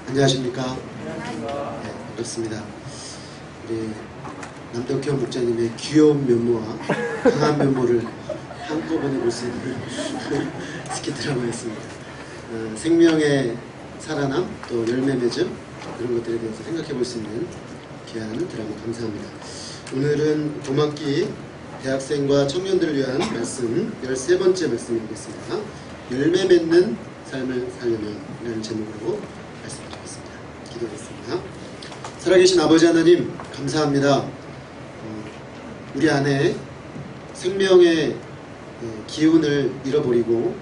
안녕하십니까? 네, 반갑습니다. 우리 남덕현 목사님의 귀여운 면모와 강한 면모를 한꺼번에 볼 수 있는 스키 드라마였습니다. 생명의 살아남, 또 열매 맺음, 그런 것들에 대해서 생각해 볼 수 있는 귀한 드라마 감사합니다. 오늘은 봄학기 대학생과 청년들을 위한 말씀 13번째 말씀이겠습니다. 열매 맺는 삶을 살려면 이라는 제목으로 말씀드리겠습니다. 기도하겠습니다. 살아계신 아버지 하나님 감사합니다. 우리 안에 생명의 기운을 잃어버리고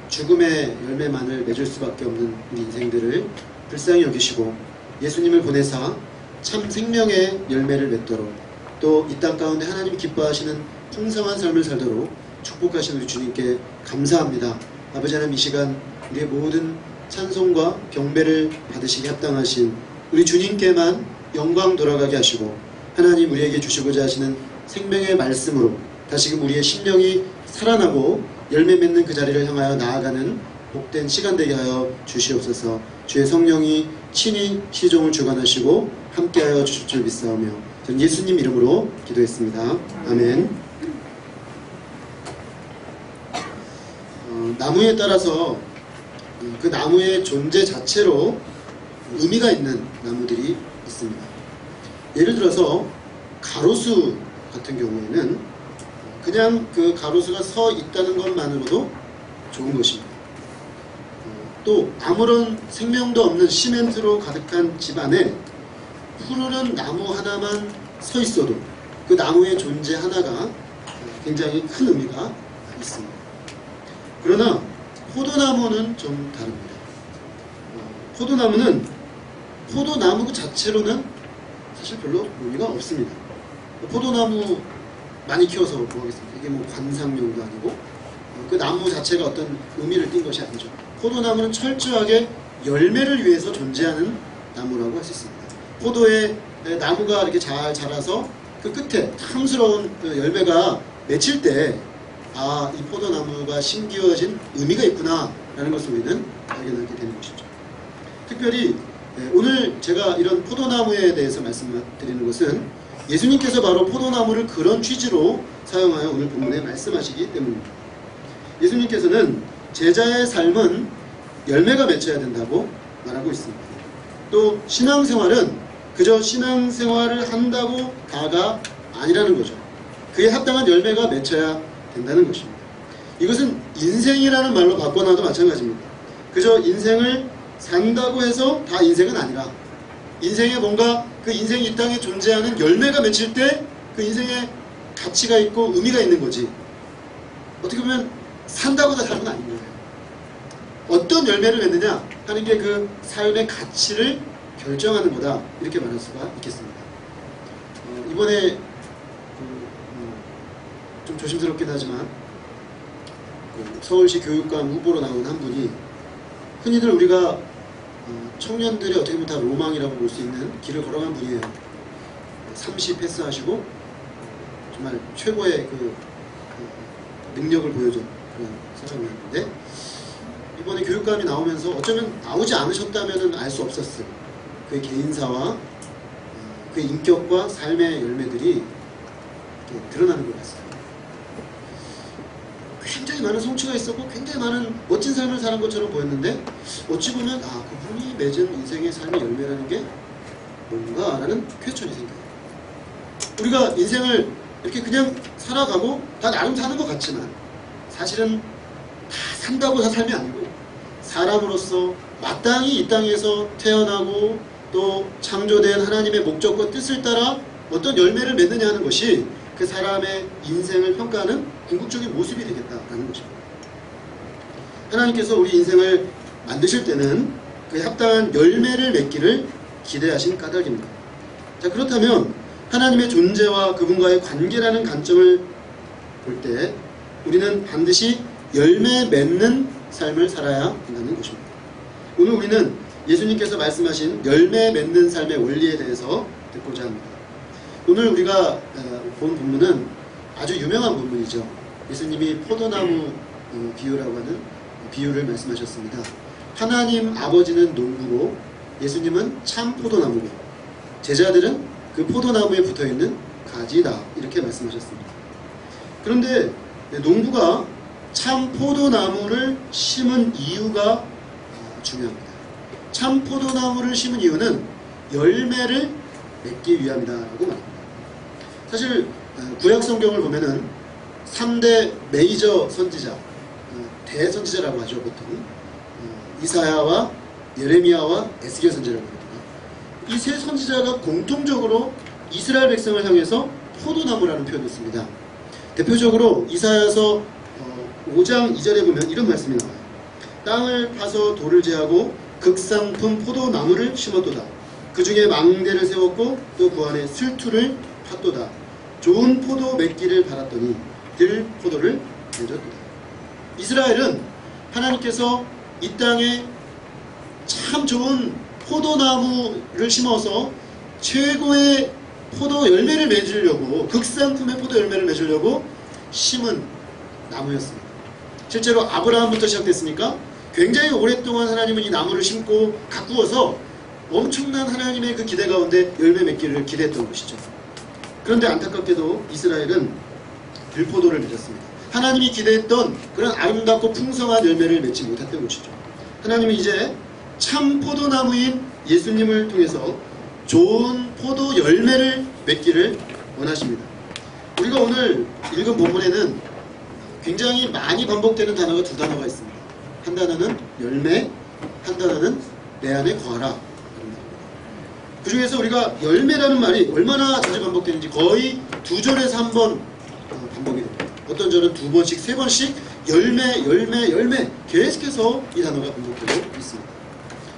죽음의 열매만을 맺을 수밖에 없는 우리 인생들을 불쌍히 여기시고 예수님을 보내사 참 생명의 열매를 맺도록 또 이 땅 가운데 하나님 기뻐하시는 풍성한 삶을 살도록 축복하신 우리 주님께 감사합니다. 아버지 하나님, 이 시간 우리의 모든 찬송과 경배를 받으시기 합당하신 우리 주님께만 영광 돌아가게 하시고 하나님 우리에게 주시고자 하시는 생명의 말씀으로 다시금 우리의 심령이 살아나고 열매 맺는 그 자리를 향하여 나아가는 복된 시간 되게 하여 주시옵소서. 주의 성령이 친히 시종을 주관하시고 함께하여 주실 줄 믿사오며 저는 예수님 이름으로 기도했습니다. 아멘. 나무에 따라서 그 나무의 존재 자체로 의미가 있는 나무들이 있습니다. 예를 들어서 가로수 같은 경우에는 그냥 그 가로수가 서 있다는 것만으로도 좋은 것입니다. 또 아무런 생명도 없는 시멘트로 가득한 집안에 푸르른 나무 하나만 서 있어도 그 나무의 존재 하나가 굉장히 큰 의미가 있습니다. 그러나 포도나무는 좀 다릅니다. 포도나무는 포도나무 그 자체로는 사실 별로 의미가 없습니다. 포도나무 많이 키워서 뭐 하겠습니까? 이게 뭐 관상용도 아니고 그 나무 자체가 어떤 의미를 띈 것이 아니죠. 포도나무는 철저하게 열매를 위해서 존재하는 나무라고 할 수 있습니다. 포도의 나무가 이렇게 잘 자라서 그 끝에 탐스러운 그 열매가 맺힐 때 아, 이 포도나무가 심기어진 의미가 있구나 라는 것을 우리는 발견하게 되는 것이죠. 특별히 오늘 제가 이런 포도나무에 대해서 말씀드리는 것은 예수님께서 바로 포도나무를 그런 취지로 사용하여 오늘 본문에 말씀하시기 때문입니다. 예수님께서는 제자의 삶은 열매가 맺혀야 된다고 말하고 있습니다. 또 신앙생활은 그저 신앙생활을 한다고 다가 아니라는 거죠. 그에 합당한 열매가 맺혀야 된다는 것입니다. 이것은 인생이라는 말로 바꿔놔도 마찬가지입니다. 그저 인생을 산다고 해서 다 인생은 아니라 인생에 뭔가 그 인생이 이 땅에 존재하는 열매가 맺힐 때 그 인생에 가치가 있고 의미가 있는 거지, 어떻게 보면 산다고 다 다른 건 아닌 거예요. 어떤 열매를 맺느냐 하는 게 그 삶의 가치를 결정하는 거다, 이렇게 말할 수가 있겠습니다. 이번에 좀 조심스럽긴 하지만 서울시 교육감 후보로 나온 한 분이 흔히들 우리가 청년들의 어떻게 보면 다 로망이라고 볼 수 있는 길을 걸어간 분이에요. 30 패스하시고 정말 최고의 그 능력을 보여준 그런 사람이었는데 이번에 교육감이 나오면서 어쩌면 나오지 않으셨다면 알 수 없었을 그의 개인사와 그의 인격과 삶의 열매들이 드러나는 것 같습니다. 굉장히 많은 성취가 있었고 굉장히 많은 멋진 삶을 사는 것처럼 보였는데 어찌 보면 아, 그분이 맺은 인생의 삶의 열매라는 게 뭔가 라는 퀘스천이 생겨요. 우리가 인생을 이렇게 그냥 살아가고 다 나름 사는 것 같지만 사실은 다 산다고 다 삶이 아니고 사람으로서 마땅히 이 땅에서 태어나고 또 창조된 하나님의 목적과 뜻을 따라 어떤 열매를 맺느냐 하는 것이 그 사람의 인생을 평가하는 궁극적인 모습이 되겠다라는 것입니다. 하나님께서 우리 인생을 만드실 때는 그에 합당한 열매를 맺기를 기대하신 까닭입니다. 자, 그렇다면 하나님의 존재와 그분과의 관계라는 관점을 볼 때 우리는 반드시 열매 맺는 삶을 살아야 한다는 것입니다. 오늘 우리는 예수님께서 말씀하신 열매 맺는 삶의 원리에 대해서 듣고자 합니다. 오늘 우리가 본 본문은 아주 유명한 본문이죠. 예수님이 포도나무 비유라고 하는 비유를 말씀하셨습니다. 하나님 아버지는 농부고 예수님은 참 포도나무고 제자들은 그 포도나무에 붙어있는 가지다, 이렇게 말씀하셨습니다. 그런데 농부가 참 포도나무를 심은 이유가 중요합니다. 참 포도나무를 심은 이유는 열매를 맺기 위함이다 라고 말합니다. 사실 구약 성경을 보면은 3대 메이저 선지자, 대선지자라고 하죠. 보통 이사야와 예레미야와 에스겔 선지자라고 합니다. 이 세 선지자가 공통적으로 이스라엘 백성을 향해서 포도나무라는 표현을 씁니다. 대표적으로 이사야서 5장 2절에 보면 이런 말씀이 나와요. 땅을 파서 돌을 제하고 극상품 포도나무를 심었도다. 그 중에 망대를 세웠고 또 그 안에 슬투를 팠도다. 좋은 포도 맺기를 바랐더니 들 포도를 맺었도다. 이스라엘은 하나님께서 이 땅에 참 좋은 포도나무를 심어서 최고의 포도 열매를 맺으려고, 극상품의 포도 열매를 맺으려고 심은 나무였습니다. 실제로 아브라함부터 시작됐으니까 굉장히 오랫동안 하나님은 이 나무를 심고 가꾸어서 엄청난 하나님의 그 기대 가운데 열매 맺기를 기대했던 것이죠. 그런데 안타깝게도 이스라엘은 들포도를 맺었습니다. 하나님이 기대했던 그런 아름답고 풍성한 열매를 맺지 못했던 것이죠. 하나님은 이제 참 포도나무인 예수님을 통해서 좋은 포도 열매를 맺기를 원하십니다. 우리가 오늘 읽은 본문에는 굉장히 많이 반복되는 단어가 두 단어가 있습니다. 한 단어는 열매, 한 단어는 내 안에 거하라. 그 중에서 우리가 열매라는 말이 얼마나 자주 반복되는지 거의 2절에서 한 번 반복이 됩니다. 어떤 절은 2번씩, 3번씩 열매, 열매, 열매 계속해서 이 단어가 반복되고 있습니다.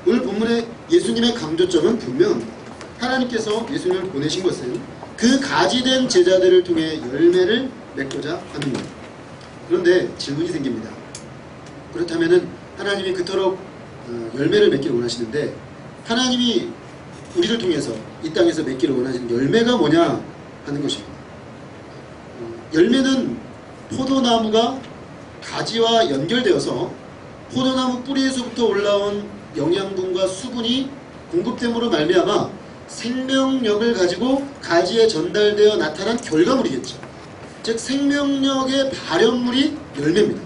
오늘 본문의 예수님의 강조점은 분명합니다. 하나님께서 예수님을 보내신 것은 그 가지된 제자들을 통해 열매를 맺고자 합니다. 그런데 질문이 생깁니다. 그렇다면 하나님이 그토록 열매를 맺기를 원하시는데 하나님이 우리를 통해서 이 땅에서 맺기를 원하시는 열매가 뭐냐 하는 것입니다. 열매는 포도나무가 가지와 연결되어서 포도나무 뿌리에서부터 올라온 영양분과 수분이 공급됨으로 말미암아 생명력을 가지고 가지에 전달되어 나타난 결과물이겠죠. 즉 생명력의 발현물이 열매입니다.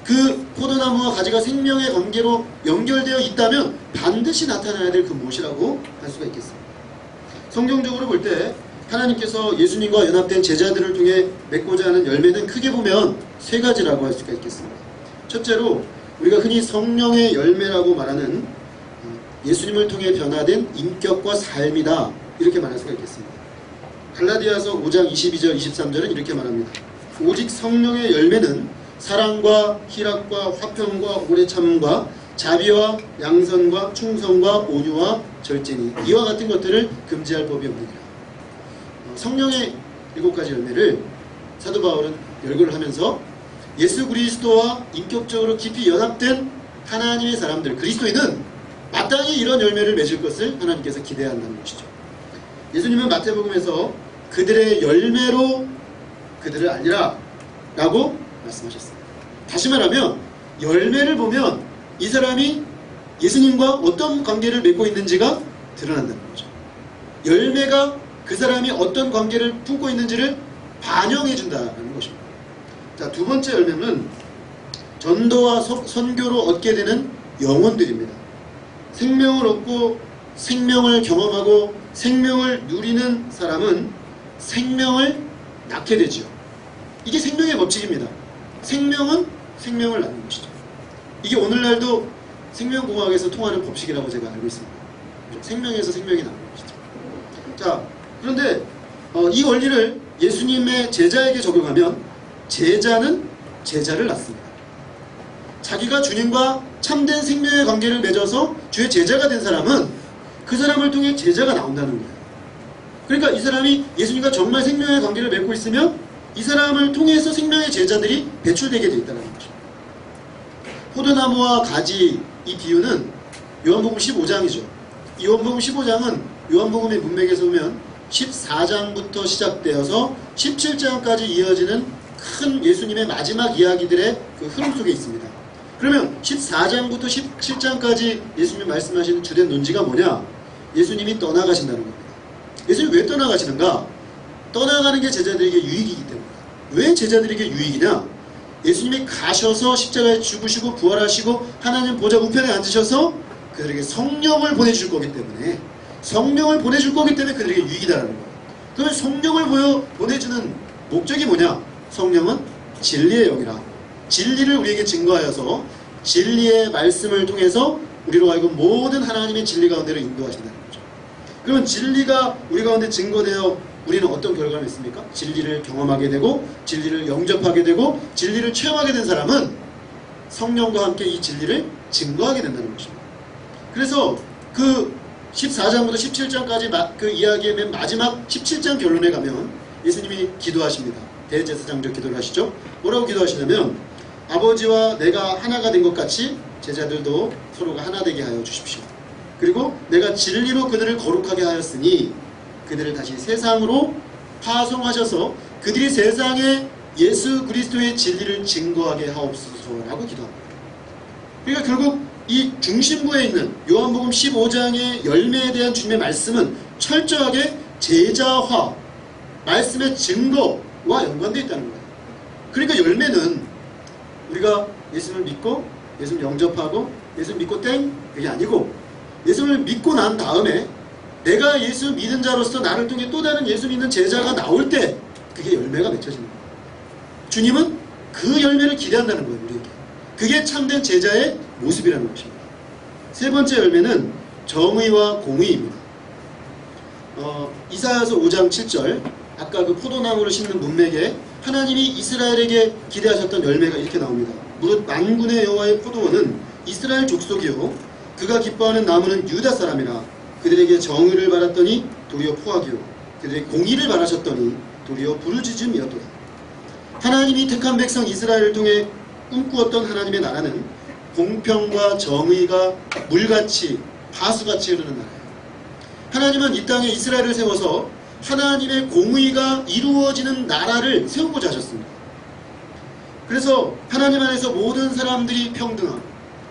그 포도나무와 가지가 생명의 관계로 연결되어 있다면 반드시 나타나야 될 그 무엇이라고 할 수가 있겠습니다. 성경적으로 볼 때 하나님께서 예수님과 연합된 제자들을 통해 맺고자 하는 열매는 크게 보면 세 가지라고 할 수가 있겠습니다. 첫째로 우리가 흔히 성령의 열매라고 말하는 예수님을 통해 변화된 인격과 삶이다, 이렇게 말할 수가 있겠습니다. 갈라디아서 5장 22절 23절은 이렇게 말합니다. 오직 성령의 열매는 사랑과 희락과 화평과 오래 참음과 자비와 양선과 충성과 온유와 절제니 이와 같은 것들을 금지할 법이 없느니라. 성령의 7가지 열매를 사도 바울은 열거를 하면서 예수 그리스도와 인격적으로 깊이 연합된 하나님의 사람들, 그리스도인은 마땅히 이런 열매를 맺을 것을 하나님께서 기대한다는 것이죠. 예수님은 마태복음에서 그들의 열매로 그들을 알리라 라고 말씀하셨습니다. 다시 말하면 열매를 보면 이 사람이 예수님과 어떤 관계를 맺고 있는지가 드러난다는 거죠. 열매가 그 사람이 어떤 관계를 품고 있는지를 반영해 준다는 것입니다. 자, 두 번째 열매는 전도와 선교로 얻게 되는 영혼들입니다. 생명을 얻고 생명을 경험하고 생명을 누리는 사람은 생명을 낳게 되죠. 이게 생명의 법칙입니다. 생명은 생명을 낳는 것이죠. 이게 오늘날도 생명공학에서 통하는 법칙이라고 제가 알고 있습니다. 생명에서 생명이 나는 것이죠. 자, 그런데 이 원리를 예수님의 제자에게 적용하면 제자는 제자를 낳습니다. 자기가 주님과 참된 생명의 관계를 맺어서 주의 제자가 된 사람은 그 사람을 통해 제자가 나온다는 거예요. 그러니까 이 사람이 예수님과 정말 생명의 관계를 맺고 있으면 이 사람을 통해서 생명의 제자들이 배출되게 되어 있다는 거죠. 포도나무와 가지, 이 비유는 요한복음 15장이죠. 이 요한복음 15장은 요한복음의 문맥에서 보면 14장부터 시작되어서 17장까지 이어지는 큰 예수님의 마지막 이야기들의 그 흐름 속에 있습니다. 그러면 14장부터 17장까지 예수님이 말씀하시는 주된 논지가 뭐냐? 예수님이 떠나가신다는 겁니다. 예수님이 왜 떠나가시는가? 떠나가는 게 제자들에게 유익이기 때문이다. 왜 제자들에게 유익이냐? 예수님이 가셔서 십자가에 죽으시고 부활하시고 하나님 보좌 우편에 앉으셔서 그들에게 성령을 보내줄 거기 때문에, 성령을 보내줄 거기 때문에 그들에게 유익이다라는 거예요. 그러면 성령을 보내주는 목적이 뭐냐? 성령은 진리의 영이라, 진리를 우리에게 증거하여서 진리의 말씀을 통해서 우리로 하여금 모든 하나님의 진리 가운데로 인도하신다는 거죠. 그러면 진리가 우리 가운데 증거되어 우리는 어떤 결과를 맺습니까? 진리를 경험하게 되고 진리를 영접하게 되고 진리를 체험하게 된 사람은 성령과 함께 이 진리를 증거하게 된다는 것입니다. 그래서 그 14장부터 17장까지 그 이야기의 맨 마지막 17장 결론에 가면 예수님이 기도하십니다. 대제사장적 기도를 하시죠. 뭐라고 기도하시냐면, 아버지와 내가 하나가 된 것 같이 제자들도 서로가 하나 되게 하여 주십시오. 그리고 내가 진리로 그들을 거룩하게 하였으니 그들을 다시 세상으로 파송하셔서 그들이 세상에 예수 그리스도의 진리를 증거하게 하옵소서라고 기도합니다. 그러니까 결국 이 중심부에 있는 요한복음 15장의 열매에 대한 주님의 말씀은 철저하게 제자화, 말씀의 증거와 연관되어 있다는 거예요. 그러니까 열매는 우리가 예수를 믿고 예수를 영접하고 예수를 믿고 땡, 그게 아니고 예수를 믿고 난 다음에 내가 예수 믿은 자로서 나를 통해 또 다른 예수 믿는 제자가 나올 때 그게 열매가 맺혀지는 거예요. 주님은 그 열매를 기대한다는 거예요, 우리에게. 그게 참된 제자의 모습이라는 것입니다. 세 번째 열매는 정의와 공의입니다. 이사야서 5장 7절, 아까 그 포도나무를 심는 문맥에 하나님이 이스라엘에게 기대하셨던 열매가 이렇게 나옵니다. 무릇 만군의 여호와의 포도원은 이스라엘 족속이요 그가 기뻐하는 나무는 유다 사람이라. 그들에게 정의를 바랐더니 도리어 포악이요 그들의 공의를 바라셨더니 도리어 부르짖음이었도다. 하나님이 택한 백성 이스라엘을 통해 꿈꾸었던 하나님의 나라는 공평과 정의가 물같이 하수같이 흐르는 나라예요. 하나님은 이 땅에 이스라엘을 세워서 하나님의 공의가 이루어지는 나라를 세우고자 하셨습니다. 그래서 하나님 안에서 모든 사람들이 평등하고,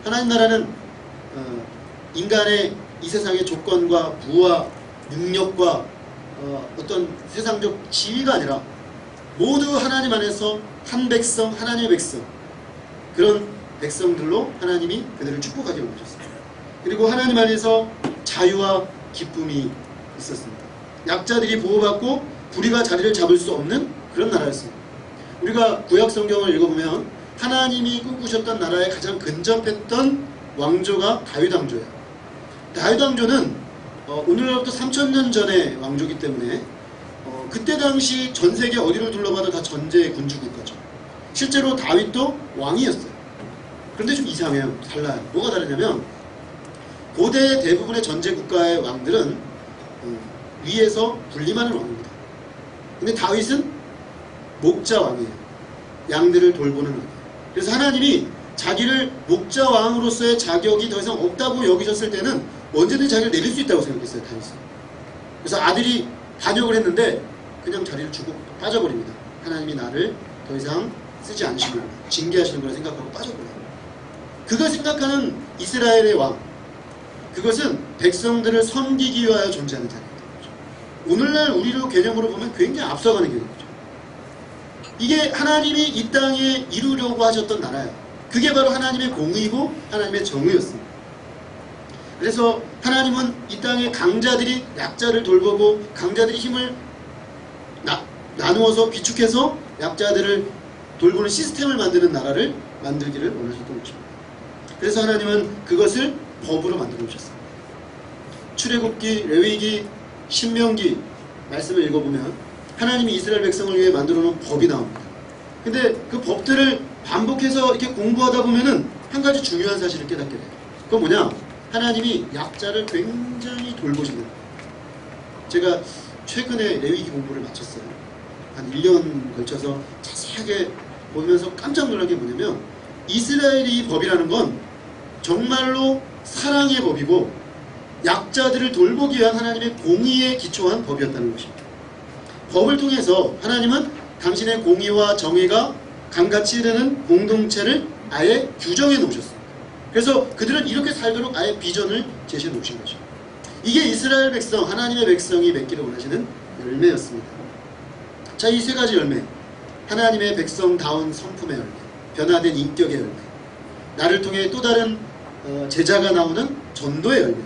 하나님 나라는 인간의 이 세상의 조건과 부와 능력과 어떤 세상적 지위가 아니라 모두 하나님 안에서 한 백성, 하나님의 백성, 그런 백성들로 하나님이 그들을 축복하게 원하셨습니다. 그리고 하나님 안에서 자유와 기쁨이 있었습니다. 약자들이 보호받고 불의가 자리를 잡을 수 없는 그런 나라였습니다. 우리가 구약 성경을 읽어보면 하나님이 꿈꾸셨던 나라에 가장 근접했던 왕조가 다윗 왕조예요. 다윗 왕조는 오늘로부터 3000년 전의 왕조이기 때문에 그때 당시 전 세계 어디를 둘러봐도 다 전제 군주 국가죠. 실제로 다윗도 왕이었어요. 그런데 좀 이상해요. 달라요. 뭐가 다르냐면 고대 대부분의 전제 국가의 왕들은 위에서 군림하는 왕입니다. 근데 다윗은 목자왕이에요. 양들을 돌보는 왕이에요. 그래서 하나님이 자기를 목자왕으로서의 자격이 더 이상 없다고 여기셨을 때는 언제든지 자기를 내릴 수 있다고 생각했어요, 다윗은. 그래서 아들이 반역을 했는데 그냥 자리를 주고 빠져버립니다. 하나님이 나를 더 이상 쓰지 않으시고 징계하시는 거라 생각하고 빠져버려요. 그걸 생각하는 이스라엘의 왕, 그것은 백성들을 섬기기 위하여 존재하는 자리입니다. 오늘날 우리로 개념으로 보면 굉장히 앞서가는 개념이죠. 이게 하나님이 이 땅에 이루려고 하셨던 나라예요. 그게 바로 하나님의 공의고 하나님의 정의였습니다. 그래서 하나님은 이 땅에 강자들이 약자를 돌보고 강자들이 힘을 나누어서 비축해서 약자들을 돌보는 시스템을 만드는 나라를 만들기를 원하셨던 것입니다. 그래서 하나님은 그것을 법으로 만들어 오셨습니다. 출애굽기, 레위기, 신명기 말씀을 읽어보면 하나님이 이스라엘 백성을 위해 만들어 놓은 법이 나옵니다. 근데 그 법들을 반복해서 이렇게 공부하다 보면은 한 가지 중요한 사실을 깨닫게 돼요. 그건 뭐냐? 하나님이 약자를 굉장히 돌보시는 거예요. 제가 최근에 레위기 공부를 마쳤어요. 한 1년 걸쳐서 자세하게 보면서 깜짝 놀란 게 뭐냐면 이스라엘의 이 법이라는 건 정말로 사랑의 법이고 약자들을 돌보기 위한 하나님의 공의에 기초한 법이었다는 것입니다. 법을 통해서 하나님은 당신의 공의와 정의가 강같이 흐르는 공동체를 아예 규정해 놓으셨어요. 그래서 그들은 이렇게 살도록 아예 비전을 제시해 놓으신 거죠. 이게 이스라엘 백성, 하나님의 백성이 맺기를 원하시는 열매였습니다. 자, 이 세 가지 열매, 하나님의 백성다운 성품의 열매, 변화된 인격의 열매, 나를 통해 또 다른 제자가 나오는 전도의 열매,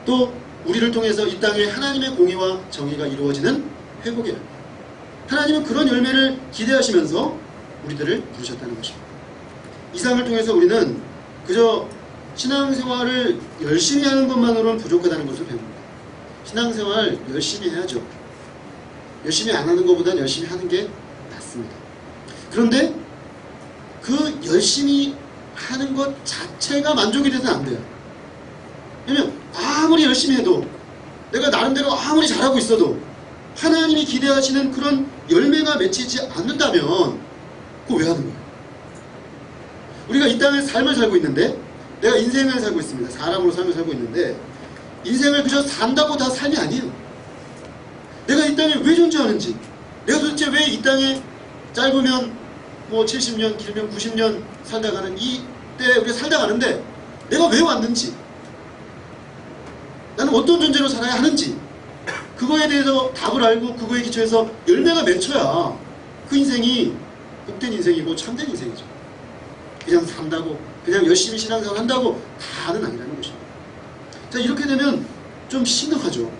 또 우리를 통해서 이 땅에 하나님의 공의와 정의가 이루어지는 회복의 열매. 하나님은 그런 열매를 기대하시면서 우리들을 부르셨다는 것입니다. 이 삶을 통해서 우리는 그저 신앙생활을 열심히 하는 것만으로는 부족하다는 것을 배웁니다. 신앙생활 열심히 해야죠. 열심히 안 하는 것보다는 열심히 하는 게 낫습니다. 그런데 그 열심히 하는 것 자체가 만족이 돼서는 안 돼요. 왜냐면 아무리 열심히 해도, 내가 나름대로 아무리 잘하고 있어도 하나님이 기대하시는 그런 열매가 맺히지 않는다면 그거 왜 하는 거예요? 우리가 이 땅에 삶을 살고 있는데, 내가 인생을 살고 있습니다. 사람으로 삶을 살고 있는데, 인생을 그저 산다고 다 삶이 아니에요. 내가 이 땅에 왜 존재하는지, 내가 도대체 왜 이 땅에 짧으면 뭐 70년, 길면 90년 살다 가는 이 때 우리가 살다 가는데 내가 왜 왔는지, 나는 어떤 존재로 살아야 하는지, 그거에 대해서 답을 알고 그거에 기초해서 열매가 맺혀야 그 인생이 복된 인생이고 참된 인생이죠. 그냥 산다고, 그냥 열심히 신앙생활 한다고 다는 아니라는 것입니다. 자, 이렇게 되면 좀 심각하죠.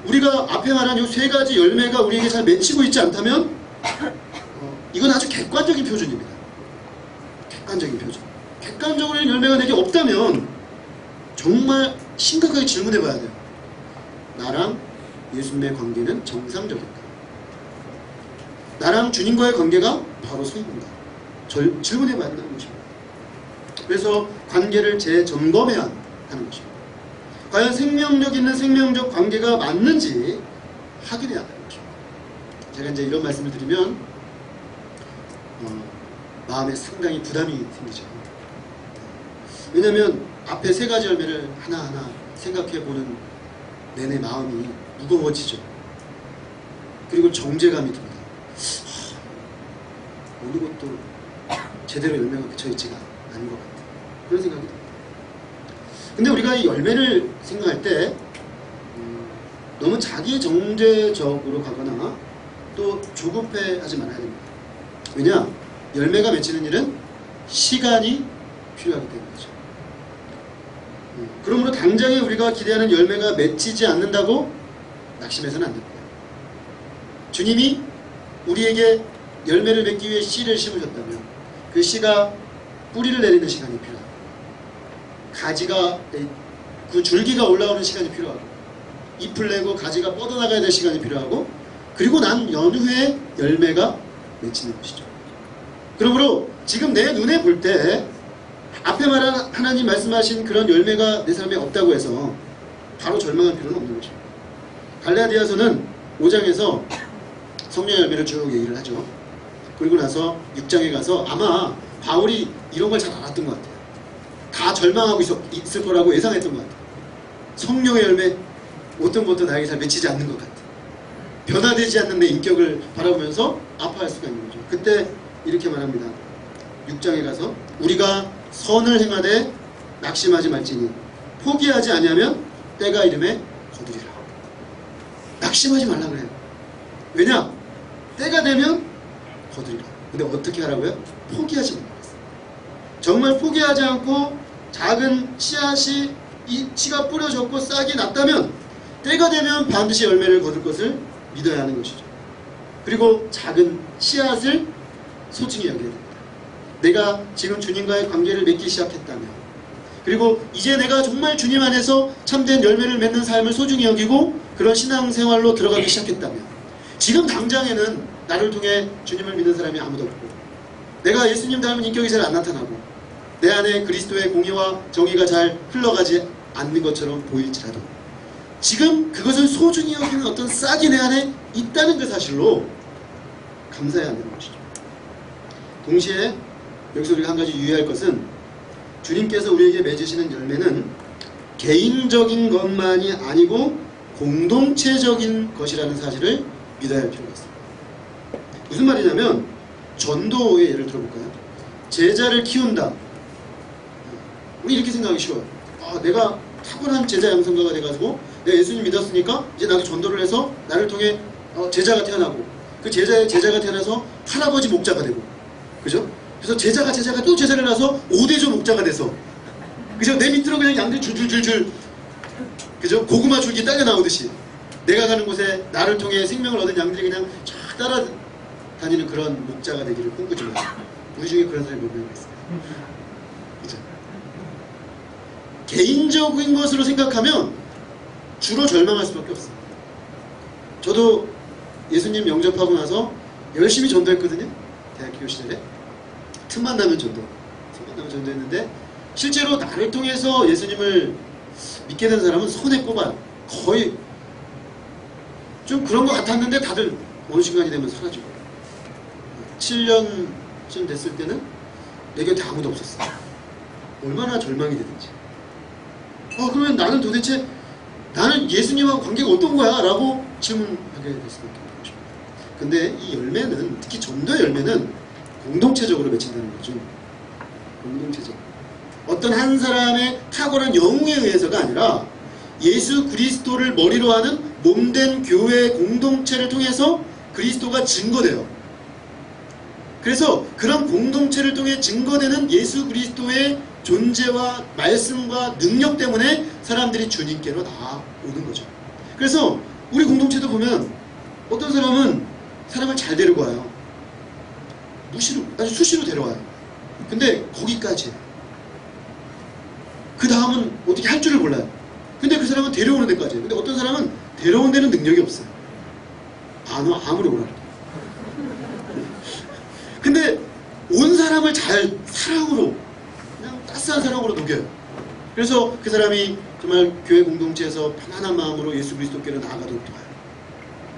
우리가 앞에 말한 이 세 가지 열매가 우리에게 잘 맺히고 있지 않다면 이건 아주 객관적인 표준입니다. 객관적인 표준. 객관적으로 열매가 내게 없다면 정말 심각하게 질문해 봐야 돼요. 나랑 예수님의 관계는 정상적인가? 나랑 주님과의 관계가 바로 서 있는가? 질문해 봐야 된다는 것입니다. 그래서 관계를 재점검해야 하는 것입니다. 과연 생명력 있는 생명적 관계가 맞는지 확인해야 한다는 것입니다. 제가 이제 이런 말씀을 드리면 마음에 상당히 부담이 생기죠. 왜냐하면 앞에 세 가지 열매를 하나하나 생각해보는 내내 마음이 무거워지죠. 그리고 정죄감이 듭니다. 어느 것도 제대로 열매가 맺혀있지가 않은 것 같아요. 그런 생각이 듭니다. 근데 우리가 이 열매를 생각할 때 너무 자기 정죄적으로 가거나 또 조급해 하지 말아야 됩니다. 왜냐? 열매가 맺히는 일은 시간이 필요하기 때문이죠. 그러므로 당장에 우리가 기대하는 열매가 맺히지 않는다고 낙심해서는 안 됩니다. 주님이 우리에게 열매를 맺기 위해 씨를 심으셨다면 그 씨가 뿌리를 내리는 시간이 필요하고, 가지가, 그 줄기가 올라오는 시간이 필요하고, 잎을 내고 가지가 뻗어나가야 될 시간이 필요하고, 그리고 난 연후에 열매가 맺히는 것이죠. 그러므로 지금 내 눈에 볼 때 앞에 말한 하나님 말씀하신 그런 열매가 내 삶에 없다고 해서 바로 절망할 필요는 없는 거죠. 갈라디아서는 5장에서 성령의 열매를 쭉 얘기를 하죠. 그리고 나서 6장에 가서 아마 바울이 이런 걸 잘 알았던 것 같아요. 다 절망하고 있을 거라고 예상했던 것 같아요. 성령의 열매, 어떤 것도 나에게 잘 맺히지 않는 것 같아. 변화되지 않는 내 인격을 바라보면서 아파할 수가 있는 거죠. 그때 이렇게 말합니다. 6장에 가서 우리가 선을 행하되 낙심하지 말지니 포기하지 아니하면 때가 이름에 거두리라. 낙심하지 말라 그래요. 왜냐? 때가 되면 거두리라. 근데 어떻게 하라고요? 포기하지 말라 그랬어요. 정말 포기하지 않고 작은 씨앗이 이 씨가 뿌려졌고 싹이 났다면 때가 되면 반드시 열매를 거둘 것을 믿어야 하는 것이죠. 그리고 작은 씨앗을 소중히 여겨야 됩니다. 내가 지금 주님과의 관계를 맺기 시작했다면, 그리고 이제 내가 정말 주님 안에서 참된 열매를 맺는 삶을 소중히 여기고 그런 신앙생활로 들어가기 시작했다면, 지금 당장에는 나를 통해 주님을 믿는 사람이 아무도 없고 내가 예수님 닮은 인격이 잘 안 나타나고 내 안에 그리스도의 공의와 정의가 잘 흘러가지 않는 것처럼 보일지라도 지금 그것을 소중히 여기는 어떤 싹이 내 안에 있다는 그 사실로 감사해야 한다는 것이죠. 동시에 여기서 우리가 한 가지 유의할 것은, 주님께서 우리에게 맺으시는 열매는 개인적인 것만이 아니고 공동체적인 것이라는 사실을 믿어야 할 필요가 있습니다. 무슨 말이냐면, 전도의 예를 들어볼까요? 제자를 키운다. 우리 이렇게 생각하기 쉬워요. 내가 탁월한 제자 양성가가 돼가지고 내가 예수님 믿었으니까 이제 나도 전도를 해서 나를 통해 제자가 태어나고 그 제자가 태어나서 할아버지 목자가 되고, 그죠? 그래서 제자가 또 제자를 낳아서 5대조 목자가 돼서, 그죠? 내 밑으로 그냥 양들 줄줄줄줄, 그죠? 고구마 줄기 딸려 나오듯이 내가 가는 곳에 나를 통해 생명을 얻은 양들이 그냥 쫙 따라다니는 그런 목자가 되기를 꿈꾸지만 우리 중에 그런 사람이 몇 명 있어요. 그죠? 개인적인 것으로 생각하면 주로 절망할 수밖에 없어요. 저도 예수님 영접하고 나서 열심히 전도했거든요. 대학교 시절에 틈만 나면 전도했는데 실제로 나를 통해서 예수님을 믿게 된 사람은 손에 꼽아요. 거의 좀 그런 것 같았는데 다들 어느 순간이 되면 사라지고, 7년쯤 됐을 때는 내 곁에 아무도 없었어요. 얼마나 절망이 되든지. 그러면 나는 예수님하고 관계가 어떤 거야? 라고 질문하게 될 수밖에 없는 것입니다. 근데 이 열매는, 특히 전도의 열매는 공동체적으로 맺힌다는 거죠. 공동체적. 어떤 한 사람의 탁월한 영웅에 의해서가 아니라 예수 그리스도를 머리로 하는 몸된 교회 공동체를 통해서 그리스도가 증거돼요. 그래서 그런 공동체를 통해 증거되는 예수 그리스도의 존재와 말씀과 능력 때문에 사람들이 주님께로 나아오는 거죠. 그래서 우리 공동체도 보면 어떤 사람은 사람을 잘 데리고 와요. 아주 수시로 데려와요. 근데 거기까지예요. 그 다음은 어떻게 할 줄을 몰라요. 근데 그 사람은 데려오는 데까지예요. 근데 어떤 사람은 데려온 데는 능력이 없어요. 아무리 오라고. 근데 온 사람을 잘 사랑으로, 그냥 따스한 사랑으로 녹여요. 그래서 그 사람이 정말 교회 공동체에서 편안한 마음으로 예수 그리스도께로 나아가도록 도와요.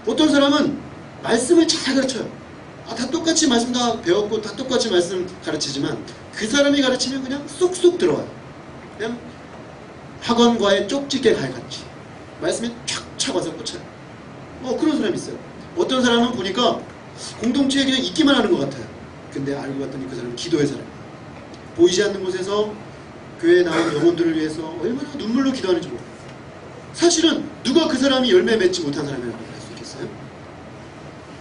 어떤 사람은 말씀을 잘 가르쳐요. 다 똑같이 말씀 다 배웠고 다 똑같이 말씀 가르치지만 그 사람이 가르치면 그냥 쏙쏙 들어와요. 그냥 학원과의 쪽집게 갈같이 말씀이 촥촥 와서 꽂혀요. 그런 사람이 있어요. 어떤 사람은 보니까 공동체에 그냥 있기만 하는 것 같아요. 근데 알고 봤더니 그 사람은 기도의 사람이에요. 보이지 않는 곳에서 교회에 나온 영혼들을 위해서 얼마나 눈물로 기도하는지 몰라요. 사실은 누가 그 사람이 열매 맺지 못한 사람이라고 할 수 있겠어요?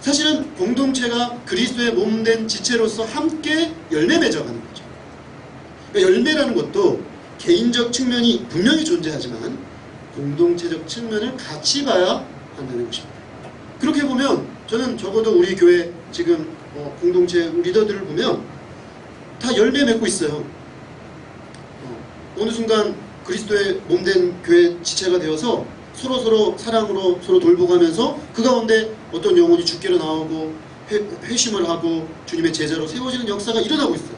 사실은 공동체가 그리스도의 몸된 지체로서 함께 열매 맺어가는 거죠. 그러니까 열매라는 것도 개인적 측면이 분명히 존재하지만 공동체적 측면을 같이 봐야 한다는 것입니다. 그렇게 보면 저는 적어도 우리 교회 지금 공동체 리더들을 보면 다 열매 맺고 있어요. 어느 순간 그리스도의 몸된 교회 지체가 되어서 서로 사랑으로 서로 돌보가면서 그 가운데 어떤 영혼이 주께로 나오고 회심을 하고 주님의 제자로 세워지는 역사가 일어나고 있어요.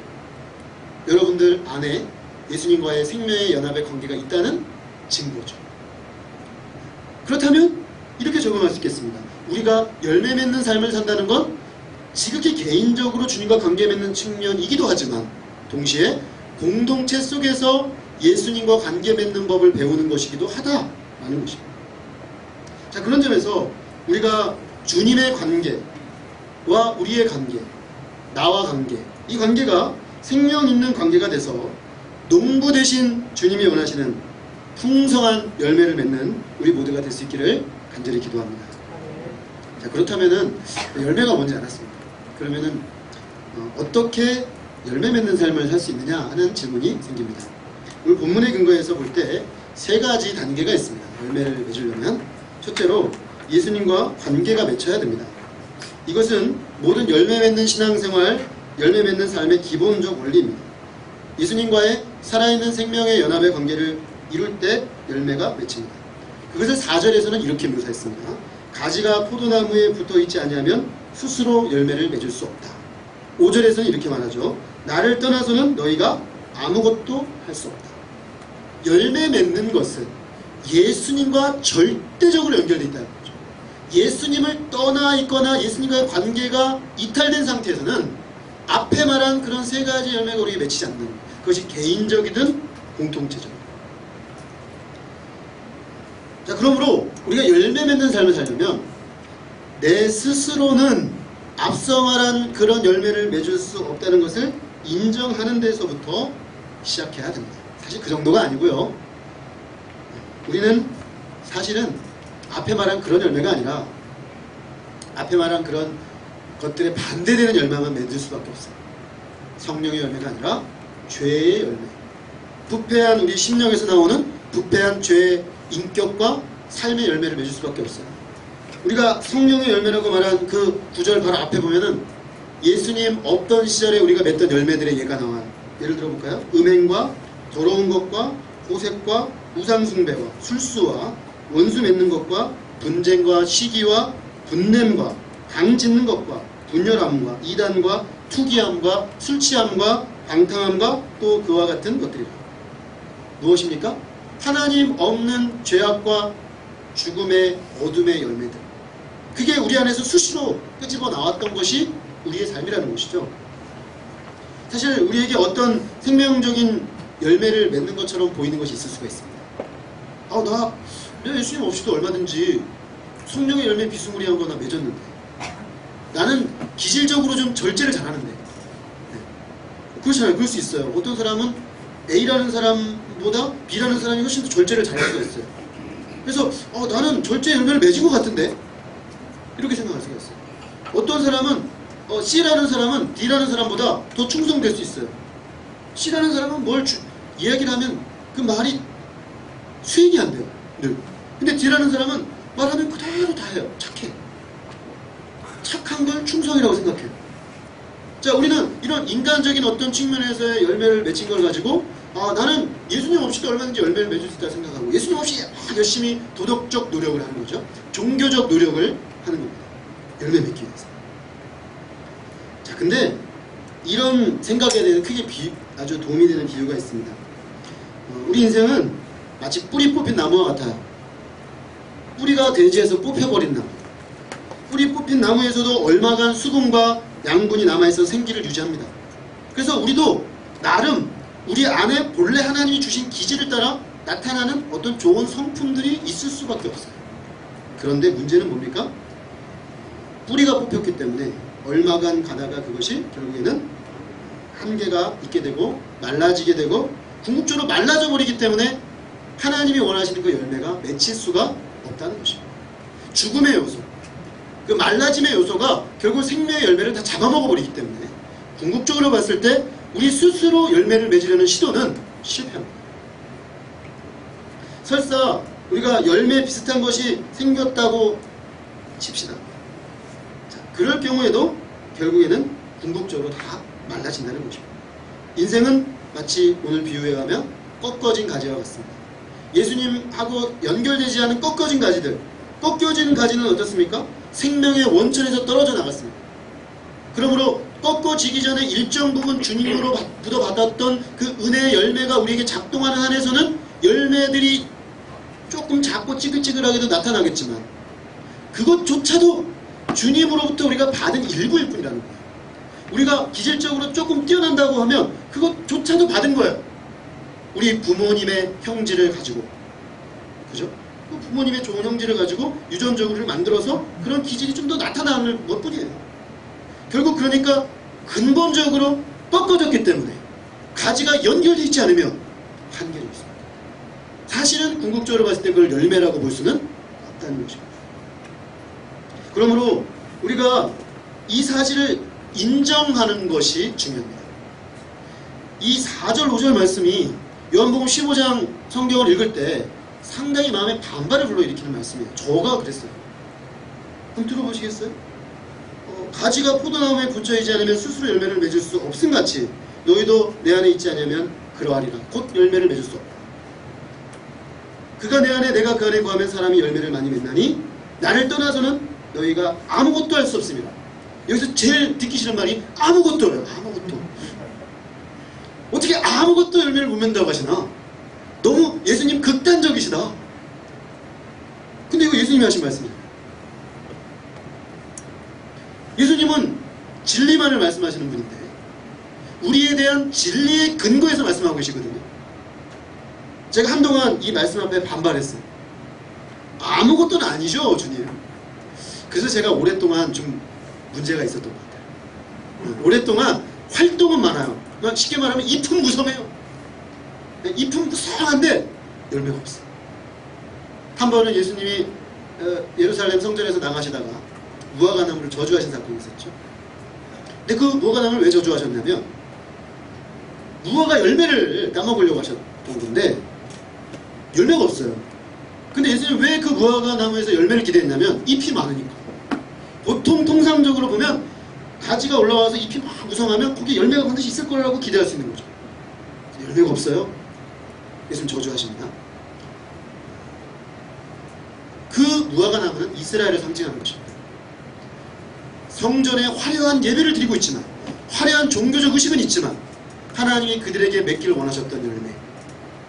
여러분들 안에 예수님과의 생명의 연합의 관계가 있다는 증거죠. 그렇다면 이렇게 적용할 수 있겠습니다. 우리가 열매 맺는 삶을 산다는 건 지극히 개인적으로 주님과 관계 맺는 측면이기도 하지만 동시에 공동체 속에서 예수님과 관계 맺는 법을 배우는 것이기도 하다라는 것입니다. 자, 그런 점에서 우리가 주님의 관계와 우리의 관계, 나와 관계, 이 관계가 생명 있는 관계가 돼서 농부 대신 주님이 원하시는 풍성한 열매를 맺는 우리 모두가 될 수 있기를 간절히 기도합니다. 자, 그렇다면은 열매가 뭔지 알았습니다. 그러면은 어떻게 열매 맺는 삶을 살 수 있느냐 하는 질문이 생깁니다. 오늘 본문의 근거에서 볼 때 세 가지 단계가 있습니다. 열매를 맺으려면 첫째로 예수님과 관계가 맺혀야 됩니다. 이것은 모든 열매 맺는 신앙생활, 열매 맺는 삶의 기본적 원리입니다. 예수님과의 살아있는 생명의 연합의 관계를 이룰 때 열매가 맺힙니다. 그것을 4절에서는 이렇게 묘사했습니다. 가지가 포도나무에 붙어있지 아니하면 스스로 열매를 맺을 수 없다. 5절에서는 이렇게 말하죠. 나를 떠나서는 너희가 아무것도 할 수 없다. 열매 맺는 것은 예수님과 절대적으로 연결되어 있다는 거죠. 예수님을 떠나 있거나 예수님과의 관계가 이탈된 상태에서는 앞에 말한 그런 세 가지 열매가 우리에게 맺히지 않는 거예요. 그것이 개인적이든 공동체적이든. 자, 그러므로 우리가 열매 맺는 삶을 살려면 내 스스로는 앞서 말한 그런 열매를 맺을 수 없다는 것을 인정하는 데서부터 시작해야 됩니다. 사실 그 정도가 아니고요. 우리는 사실은 앞에 말한 그런 열매가 아니라 앞에 말한 그런 것들에 반대되는 열매만 맺을 수밖에 없어요. 성령의 열매가 아니라 죄의 열매. 부패한 우리 심령에서 나오는 부패한 죄의 인격과 삶의 열매를 맺을 수밖에 없어요. 우리가 성령의 열매라고 말한 그 구절 바로 앞에 보면은 예수님 없던 시절에 우리가 맺던 열매들의 예가 나와요. 예를 들어볼까요? 음행과 더러운 것과 호색과 우상숭배와 술수와 원수 맺는 것과 분쟁과 시기와 분냄과 당짓는 것과 분열함과 이단과 투기함과 술취함과 방탕함과 또 그와 같은 것들이라. 무엇입니까? 하나님 없는 죄악과 죽음의 어둠의 열매들. 그게 우리 안에서 수시로 끄집어 나왔던 것이 우리의 삶이라는 것이죠. 사실 우리에게 어떤 생명적인 열매를 맺는 것처럼 보이는 것이 있을 수가 있습니다. 내가 예수님 없이도 얼마든지 성령의 열매 비스무리한 거나 맺었는데, 나는 기질적으로 좀 절제를 잘하는데. 그렇잖아요. 그럴 수 있어요. 어떤 사람은 A라는 사람보다 B라는 사람이 훨씬 더 절제를 잘할 수가 있어요. 그래서 나는 절제 열매를 맺은 것 같은데, 이렇게 생각할 수가 있어요. 어떤 사람은 C라는 사람은 D라는 사람보다 더 충성될 수 있어요. C라는 사람은 이야기를 하면 그 말이 수행이 안 돼요. 늘. 근데 D라는 사람은 말하면 그대로 다 해요. 착해. 착한 걸 충성이라고 생각해요. 자, 우리는 이런 인간적인 어떤 측면에서의 열매를 맺힌 걸 가지고 나는 예수님 없이도 얼마든지 열매를 맺을 수 있다고 생각하고, 예수님 없이 열심히 도덕적 노력을 하는 거죠. 종교적 노력을 하는 겁니다. 열매 맺기 위해서. 자, 근데 이런 생각에 대해서 크게 아주 도움이 되는 비유가 있습니다. 우리 인생은 마치 뿌리 뽑힌 나무와 같아요. 뿌리가 대지에서 뽑혀버린 나무. 뿌리 뽑힌 나무에서도 얼마간 수분과 양분이 남아있어 생기를 유지합니다. 그래서 우리도 나름 우리 안에 본래 하나님이 주신 기질을 따라 나타나는 어떤 좋은 성품들이 있을 수밖에 없어요. 그런데 문제는 뭡니까? 뿌리가 뽑혔기 때문에 얼마간 가다가 그것이 결국에는 한계가 있게 되고 말라지게 되고 궁극적으로 말라져 버리기 때문에 하나님이 원하시는 그 열매가 맺힐 수가 없다는 것입니다. 죽음의 요소, 그 말라짐의 요소가 결국 생명의 열매를 다 잡아먹어 버리기 때문에 궁극적으로 봤을 때 우리 스스로 열매를 맺으려는 시도는 실패합니다. 설사 우리가 열매 비슷한 것이 생겼다고 칩시다. 자, 그럴 경우에도 결국에는 궁극적으로 다 말라진다는 것입니다. 인생은 마치 오늘 비유에 가면 꺾어진 가지와 같습니다. 예수님하고 연결되지 않은 꺾어진 가지들, 꺾여진 가지는 어떻습니까? 생명의 원천에서 떨어져 나갔습니다. 그러므로 꺾어지기 전에 일정 부분 주님으로 묻어받았던 그 은혜의 열매가 우리에게 작동하는 한에서는 열매들이 조금 작고 찌글찌글하게도 나타나겠지만 그것조차도 주님으로부터 우리가 받은 일부일 뿐이라는 거예요. 우리가 기질적으로 조금 뛰어난다고 하면 그것조차도 받은 거예요. 우리 부모님의 형질을 가지고, 그죠? 그 부모님의 좋은 형질을 가지고 유전적으로 만들어서 그런 기질이 좀 더 나타나는 것 뿐이에요. 결국 그러니까 근본적으로 꺾어졌기 때문에 가지가 연결되어 있지 않으면 한계가 있습니다. 사실은 궁극적으로 봤을 때 그걸 열매라고 볼 수는 없다는 것입니다. 그러므로 우리가 이 사실을 인정하는 것이 중요합니다. 이 4절 5절 말씀이 요한복음 15장 성경을 읽을 때 상당히 마음에 반발을 불러일으키는 말씀이에요. 저가 그랬어요. 그럼 들어보시겠어요? 가지가 포도나무에 붙여있지 않으면 스스로 열매를 맺을 수 없음같이 너희도 내 안에 있지 않으면 그러하리라. 곧 열매를 맺을 수 없다. 그가 내 안에 내가 그 안에 거하면 사람이 열매를 많이 맺나니 나를 떠나서는 너희가 아무것도 할 수 없습니다. 여기서 제일 듣기 싫은 말이 아무것도예요. 아무것도. 어떻게 아무것도 열매를 못 맺는다고 하시나? 너무 예수님 극단적이시다. 근데 이거 예수님이 하신 말씀이에요. 예수님은 진리만을 말씀하시는 분인데 우리에 대한 진리의 근거에서 말씀하고 계시거든요. 제가 한동안 이 말씀 앞에 반발했어요. 아무것도는 아니죠, 주님. 그래서 제가 오랫동안 좀 문제가 있었던 것 같아요. 오랫동안 활동은 많아요. 쉽게 말하면 잎은 무성해요. 잎은 무성한데 열매가 없어요. 한 번은 예수님이 예루살렘 성전에서 나가시다가 무화과나무를 저주하신 사건이 있었죠. 근데 그 무화과나무를 왜 저주하셨냐면 무화과 열매를 따먹으려고 하셨던 건데 열매가 없어요. 근데 예수님이 왜 그 무화과나무에서 열매를 기대했냐면 잎이 많으니까. 보통 통상적으로 보면 가지가 올라와서 잎이 막 무성하면 거기에 열매가 반드시 있을 거라고 기대할 수 있는 거죠. 열매가 없어요. 예수님 저주하십니다. 그 무화과나무는 이스라엘을 상징하는 것입니다. 성전에 화려한 예배를 드리고 있지만, 화려한 종교적 의식은 있지만 하나님이 그들에게 맺기를 원하셨던 열매,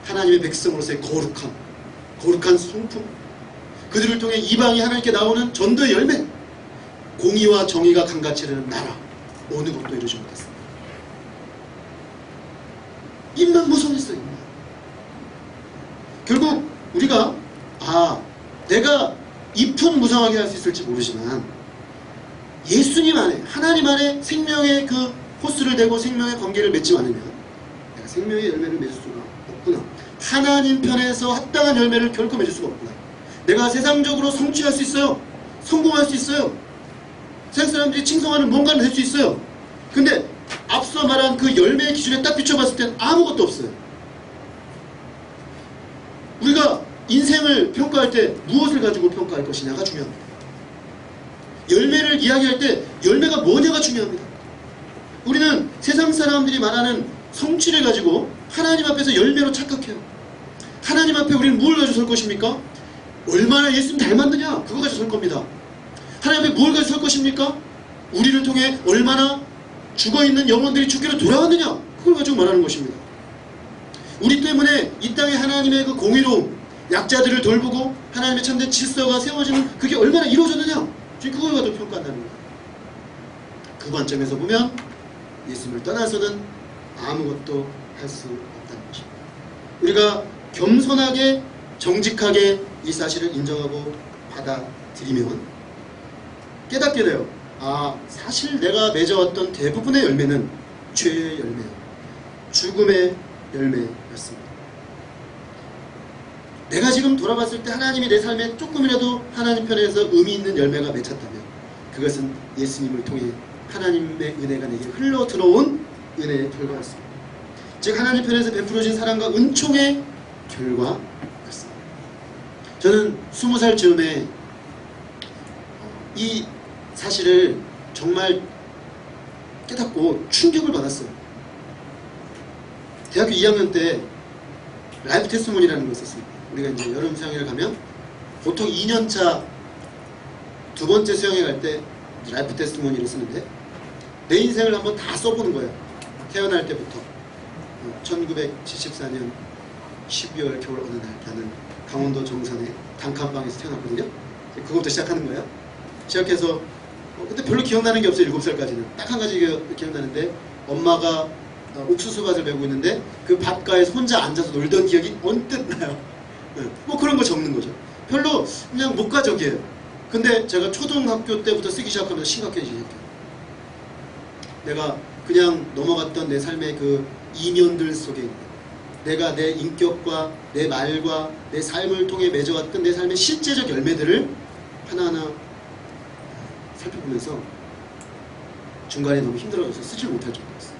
하나님의 백성으로서의 거룩한 성품, 그들을 통해 이방이 하나님께 나오는 전도의 열매, 공의와 정의가 강같이 흐르는 나라, 어느 것도 이루지 못했습니다. 입만 무성했어요. 입만. 결국 우리가 내가 잎은 무성하게 할 수 있을지 모르지만 예수님 안에, 하나님 안에 생명의 그 호수를 대고 생명의 관계를 맺지 않으면 내가 생명의 열매를 맺을 수가 없구나. 하나님 편에서 합당한 열매를 결코 맺을 수가 없구나. 내가 세상적으로 성취할 수 있어요. 성공할 수 있어요. 세상 사람들이 칭송하는 뭔가를 낼 수 있어요. 근데 앞서 말한 그 열매의 기준에 딱 비춰봤을 땐 아무것도 없어요. 우리가 인생을 평가할 때 무엇을 가지고 평가할 것이냐가 중요합니다. 열매를 이야기할 때 열매가 뭐냐가 중요합니다. 우리는 세상 사람들이 말하는 성취를 가지고 하나님 앞에서 열매로 착각해요. 하나님 앞에 우리는 뭘 가지고 설 것입니까? 얼마나 예수님 닮았느냐, 그거 가지고 설 겁니다. 하나님 앞에 뭘 가지고 설 것입니까? 우리를 통해 얼마나 죽어있는 영혼들이 주기로 돌아왔느냐, 그걸 가지고 말하는 것입니다. 우리 때문에 이 땅에 하나님의 그 공의로움, 약자들을 돌보고 하나님의 참된 질서가 세워지는 그게 얼마나 이루어졌느냐, 지금 그걸 가지고 평가한다는 거예요. 그 관점에서 보면 예수님을 떠나서는 아무것도 할 수 없다는 것입니다. 우리가 겸손하게 정직하게 이 사실을 인정하고 받아들이면 깨닫게 돼요. 사실 내가 맺어왔던 대부분의 열매는 죄의 열매요, 죽음의 열매였습니다. 내가 지금 돌아봤을 때 하나님이 내 삶에 조금이라도 하나님 편에서 의미 있는 열매가 맺혔다면 그것은 예수님을 통해 하나님의 은혜가 내게 흘러 들어온 은혜의 결과였습니다. 즉 하나님 편에서 베풀어진 사랑과 은총의 결과였습니다. 저는 20살 즈음에 이 사실을 정말 깨닫고 충격을 받았어요. 대학교 2학년 때 라이프 테스트몬이라는 거 있었습니다. 우리가 이제 여름 수영회를 가면 보통 2년차 두 번째 수영회 갈 때 라이프 테스트몬이를 쓰는데 내 인생을 한번 다 써보는 거예요. 태어날 때부터 1974년 12월 겨울 어느 날 나는 강원도 정선의 단칸방에서 태어났거든요. 그것부터 시작하는 거예요. 시작해서 그때 별로 기억나는 게 없어요. 7살까지는 딱 한 가지 기억나는데 엄마가 옥수수밭을 메고 있는데 그 밭가에서 혼자 앉아서 놀던 기억이 언뜻 나요. 뭐 그런 거 적는 거죠. 별로 그냥 목가적이에요. 근데 제가 초등학교 때부터 쓰기 시작하면서 심각해지기 시작해요. 내가 그냥 넘어갔던 내 삶의 그 이면들 속에 내가 내 인격과 내 말과 내 삶을 통해 맺어왔던 내 삶의 실제적 열매들을 하나하나 살펴보면서 중간에 너무 힘들어져서 쓰지 못할 정도였어요.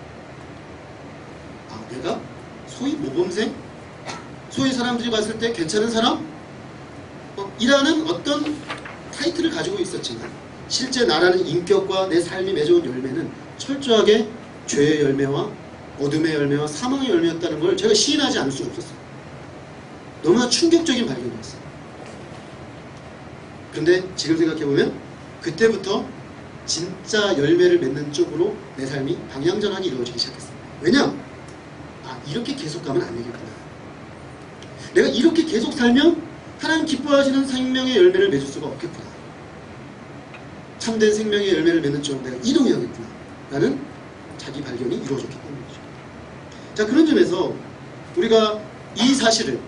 내가 소위 모범생? 소위 사람들이 봤을 때 괜찮은 사람? 이라는 어떤 타이틀을 가지고 있었지만 실제 나라는 인격과 내 삶이 맺어온 열매는 철저하게 죄의 열매와 어둠의 열매와 사망의 열매였다는 걸 제가 시인하지 않을 수가 없었어요. 너무나 충격적인 발견이었어요. 근데 지금 생각해보면 그때부터 진짜 열매를 맺는 쪽으로 내 삶이 방향전환이 이루어지기 시작했어요. 왜냐? 이렇게 계속 가면 안 되겠구나. 내가 이렇게 계속 살면 하나님 기뻐하시는 생명의 열매를 맺을 수가 없겠구나. 참된 생명의 열매를 맺는 쪽으로 내가 이동해야겠구나 라는 자기 발견이 이루어졌기 때문이죠. 자, 그런 점에서 우리가 이 사실을,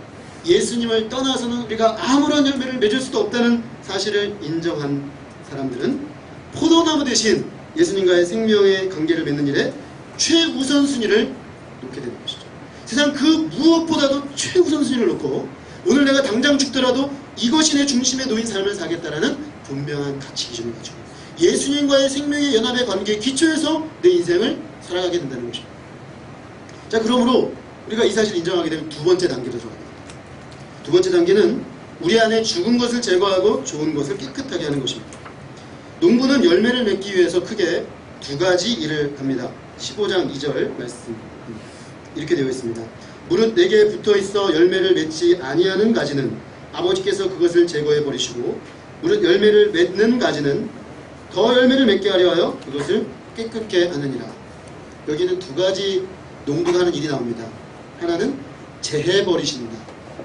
예수님을 떠나서는 우리가 아무런 열매를 맺을 수도 없다는 사실을 인정한 사람들은 포도나무 대신 예수님과의 생명의 관계를 맺는 일에 최우선순위를 놓게 되는 것이죠. 세상 그 무엇보다도 최우선순위를 놓고 오늘 내가 당장 죽더라도 이것이 내 중심에 놓인 삶을 살겠다라는 분명한 가치 기준을 가지고 예수님과의 생명의 연합의 관계에 기초해서 내 인생을 살아가게 된다는 것입니다. 자, 그러므로 우리가 이 사실을 인정하게 되면 두 번째 단계로 들어갑니다. 두 번째 단계는 우리 안에 죽은 것을 제거하고 좋은 것을 깨끗하게 하는 것입니다. 농부는 열매를 맺기 위해서 크게 두 가지 일을 합니다. 15장 2절 말씀 이렇게 되어 있습니다. 무릇 내게 붙어있어 열매를 맺지 아니하는 가지는 아버지께서 그것을 제거해 버리시고 무릇 열매를 맺는 가지는 더 열매를 맺게 하려 하여 그것을 깨끗게 하느니라. 여기는 두 가지 농부가 하는 일이 나옵니다. 하나는 제해버리신다.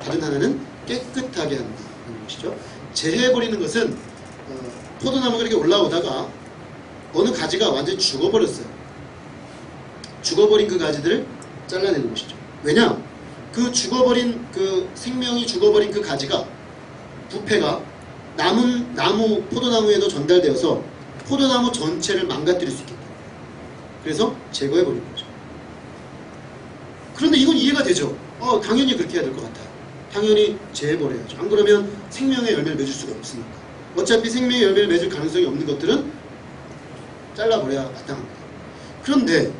다른 하나는 깨끗하게 한다 하는 것이죠. 제해버리는 것은 포도나무가 이렇게 올라오다가 어느 가지가 완전히 죽어버렸어요. 죽어버린 그 가지들을 잘라내는 것이죠. 왜냐? 그 죽어버린 그 생명이 죽어버린 그 가지가 부패가 나무 포도나무에도 전달되어서 포도나무 전체를 망가뜨릴 수 있겠다. 그래서 제거해버리는 거죠. 그런데 이건 이해가 되죠. 당연히 그렇게 해야 될 것 같아요. 당연히 제해버려야죠. 안 그러면 생명의 열매를 맺을 수가 없으니까. 어차피 생명의 열매를 맺을 가능성이 없는 것들은 잘라버려야 마땅합니다. 그런데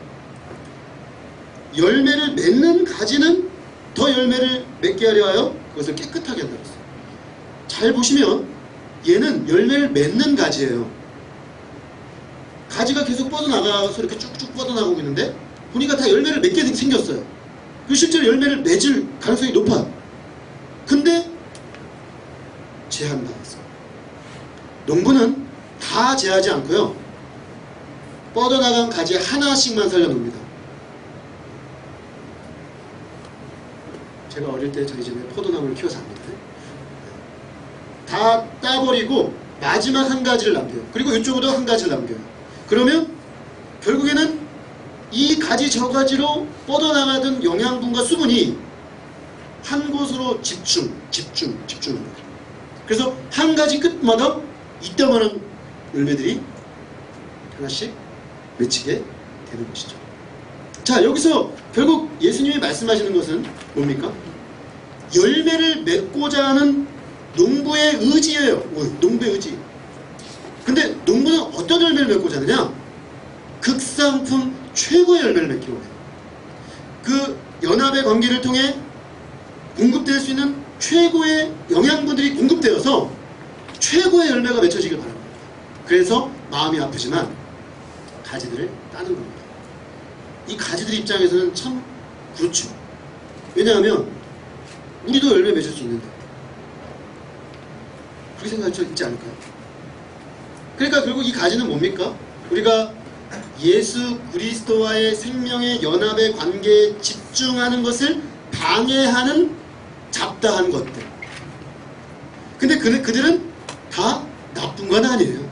열매를 맺는 가지는 더 열매를 맺게 하려 하여 그것을 깨끗하게 한다고 했어요. 잘 보시면 얘는 열매를 맺는 가지예요. 가지가 계속 뻗어나가서 이렇게 쭉쭉 뻗어나가고 있는데 보니까 다 열매를 맺게 생겼어요. 그리고 실제로 열매를 맺을 가능성이 높아. 근데 제한당했어요. 농부는 다 제하지 않고요. 뻗어나간 가지 하나씩만 살려놓습니다. 제가 어릴 때 저희 집에 포도나무를 키워서 압니다. 다 따버리고 마지막 한 가지를 남겨요. 그리고 이쪽으로도 한 가지를 남겨요. 그러면 결국에는 이 가지 저 가지로 뻗어나가던 영양분과 수분이 한 곳으로 집중합니다. 그래서 한 가지 끝마다 이따만한 열매들이 하나씩 맺히게 되는 것이죠. 자, 여기서 결국 예수님이 말씀하시는 것은 뭡니까? 열매를 맺고자 하는 농부의 의지예요. 농부의 의지. 근데 농부는 어떤 열매를 맺고자 하느냐? 극상품 최고의 열매를 맺기로 해요. 그 연합의 관계를 통해 공급될 수 있는 최고의 영양분들이 공급되어서 최고의 열매가 맺혀지길 바랍니다. 그래서 마음이 아프지만 가지들을 따는 겁니다. 이 가지들 입장에서는 참 그렇죠. 왜냐하면 우리도 열매 맺을 수 있는데 그렇게 생각할 수 있지 않을까요? 그러니까 결국 이 가지는 뭡니까? 우리가 예수 그리스도와의 생명의 연합의 관계에 집중하는 것을 방해하는 잡다한 것들. 근데 그들은 다 나쁜 건 아니에요.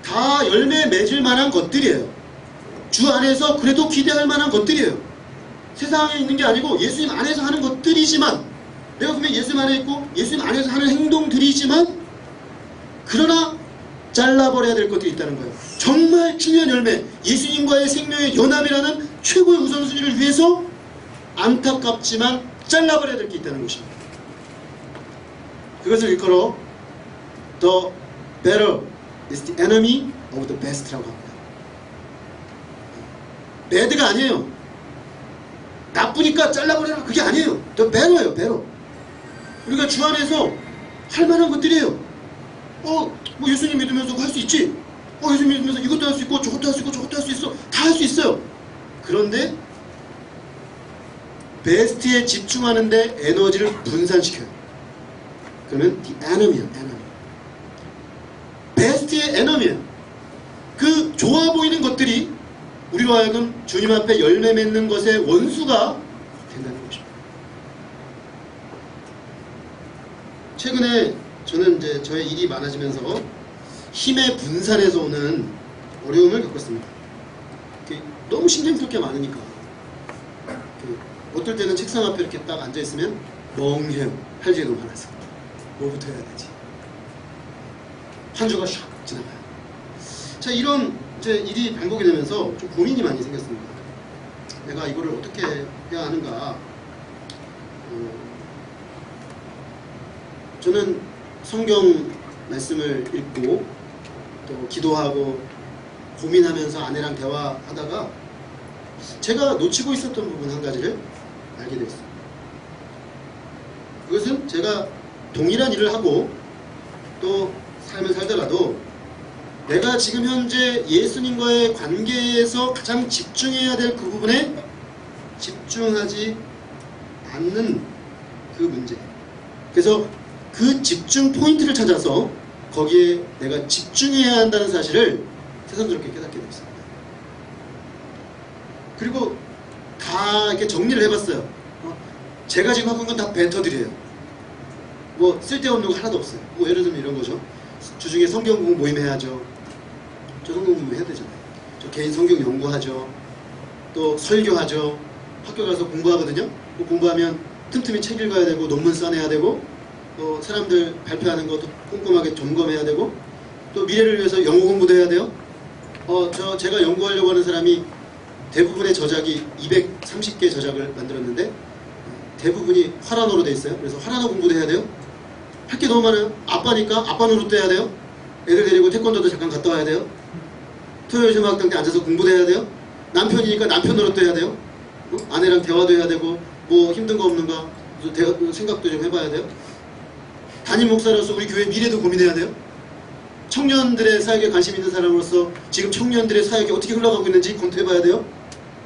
다 열매 맺을 만한 것들이에요. 주 안에서 그래도 기대할 만한 것들이에요. 세상에 있는 게 아니고 예수님 안에서 하는 것들이지만, 내가 보면 예수님 안에 있고 예수님 안에서 하는 행동들이지만, 그러나 잘라버려야 될 것들이 있다는 거예요. 정말 중요한 열매, 예수님과의 생명의 연합이라는 최고의 우선순위를 위해서 안타깝지만 잘라버려야 될 게 있다는 것입니다. 그것을 일컬어 The better is the enemy of the best라고 합니다. 배드가 아니에요. 나쁘니까 잘라버려라, 그게 아니에요. The better예요. better. 우리가 주 안에서 할 만한 것들이에요. 뭐 예수님 믿으면서 할 수 있지. 예수님 믿으면서 이것도 할 수 있고 저것도 할 수 있고 저것도 할 수 있어. 다 할 수 있어요. 그런데 베스트에 집중하는데 에너지를 분산시켜요. 그러면 the enemy야. enemy. 베스트의 에너미야. 그 좋아 보이는 것들이 우리로 하여금 주님 앞에 열매 맺는 것의 원수가 된다는 것입니다. 최근에 저는 이제 저의 일이 많아지면서 힘의 분산에서 오는 어려움을 겪었습니다. 너무 신경 쓸 게 많으니까. 어떨 때는 책상 앞에 이렇게 딱 앉아있으면 멍해요. 할 일이 너무 많아서. 뭐부터 해야 되지? 한 주가 샥 지나가요. 자, 이런 이제 일이 반복이 되면서 좀 고민이 많이 생겼습니다. 내가 이거를 어떻게 해야 하는가. 저는 성경 말씀을 읽고 또 기도하고 고민하면서 아내랑 대화하다가 제가 놓치고 있었던 부분 한 가지를 알게 됐어요. 그것은 제가 동일한 일을 하고 또 삶을 살다가도 내가 지금 현재 예수님과의 관계에서 가장 집중해야 될 그 부분에 집중하지 않는 그 문제. 그래서 그 집중 포인트를 찾아서 거기에 내가 집중해야 한다는 사실을 새삼스럽게 깨닫게 됐습니다. 그리고 다 이렇게 정리를 해봤어요. 제가 지금 하고 있는 건 다 벤터들이에요. 뭐 쓸데없는 거 하나도 없어요. 뭐 예를 들면 이런 거죠. 주중에 성경 공부 모임 해야죠. 저 성경 공부 해야 되잖아요. 저 개인 성경 연구하죠. 또 설교하죠. 학교 가서 공부하거든요. 뭐 공부하면 틈틈이 책 읽어야 되고 논문 써내야 되고 또 사람들 발표하는 것도 꼼꼼하게 점검해야 되고 또 미래를 위해서 영어 공부도 해야 돼요. 제가 연구하려고 하는 사람이 대부분의 저작이 230개 저작을 만들었는데 대부분이 화란어로 돼 있어요. 그래서 화란어 공부도 해야 돼요. 할 게 너무 많아요. 아빠니까 아빠 노릇도 해야 돼요. 애들 데리고 태권도도 잠깐 갔다 와야 돼요. 토요일 주말학당 때 앉아서 공부도 해야 돼요. 남편이니까 남편 노릇도 해야 돼요. 아내랑 대화도 해야 되고 뭐 힘든 거 없는가 생각도 좀 해봐야 돼요. 담임 목사로서 우리 교회 미래도 고민해야 돼요. 청년들의 사역에 관심 있는 사람으로서 지금 청년들의 사역이 어떻게 흘러가고 있는지 검토해봐야 돼요.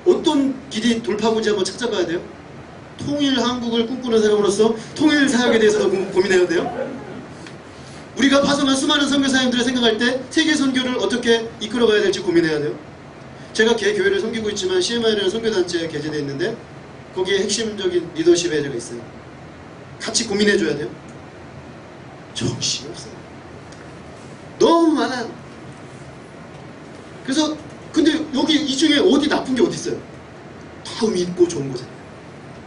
어떤 길이 돌파구인지 한번 찾아봐야 돼요. 통일 한국을 꿈꾸는 사람으로서 통일 사역에 대해서도 고민해야 돼요. 우리가 파송한 수많은 선교사님들을 생각할 때 세계 선교를 어떻게 이끌어가야 될지 고민해야 돼요. 제가 개 교회를 섬기고 있지만 CMI라는 선교단체에 개재되어 있는데 거기에 핵심적인 리더십에 제가 있어요. 같이 고민해줘야 돼요. 정신이 없어요. 너무 많아요. 그래서 근데 여기 이 중에 어디 나쁜 게 어디 있어요? 다 의미 있고 좋은 거잖아요.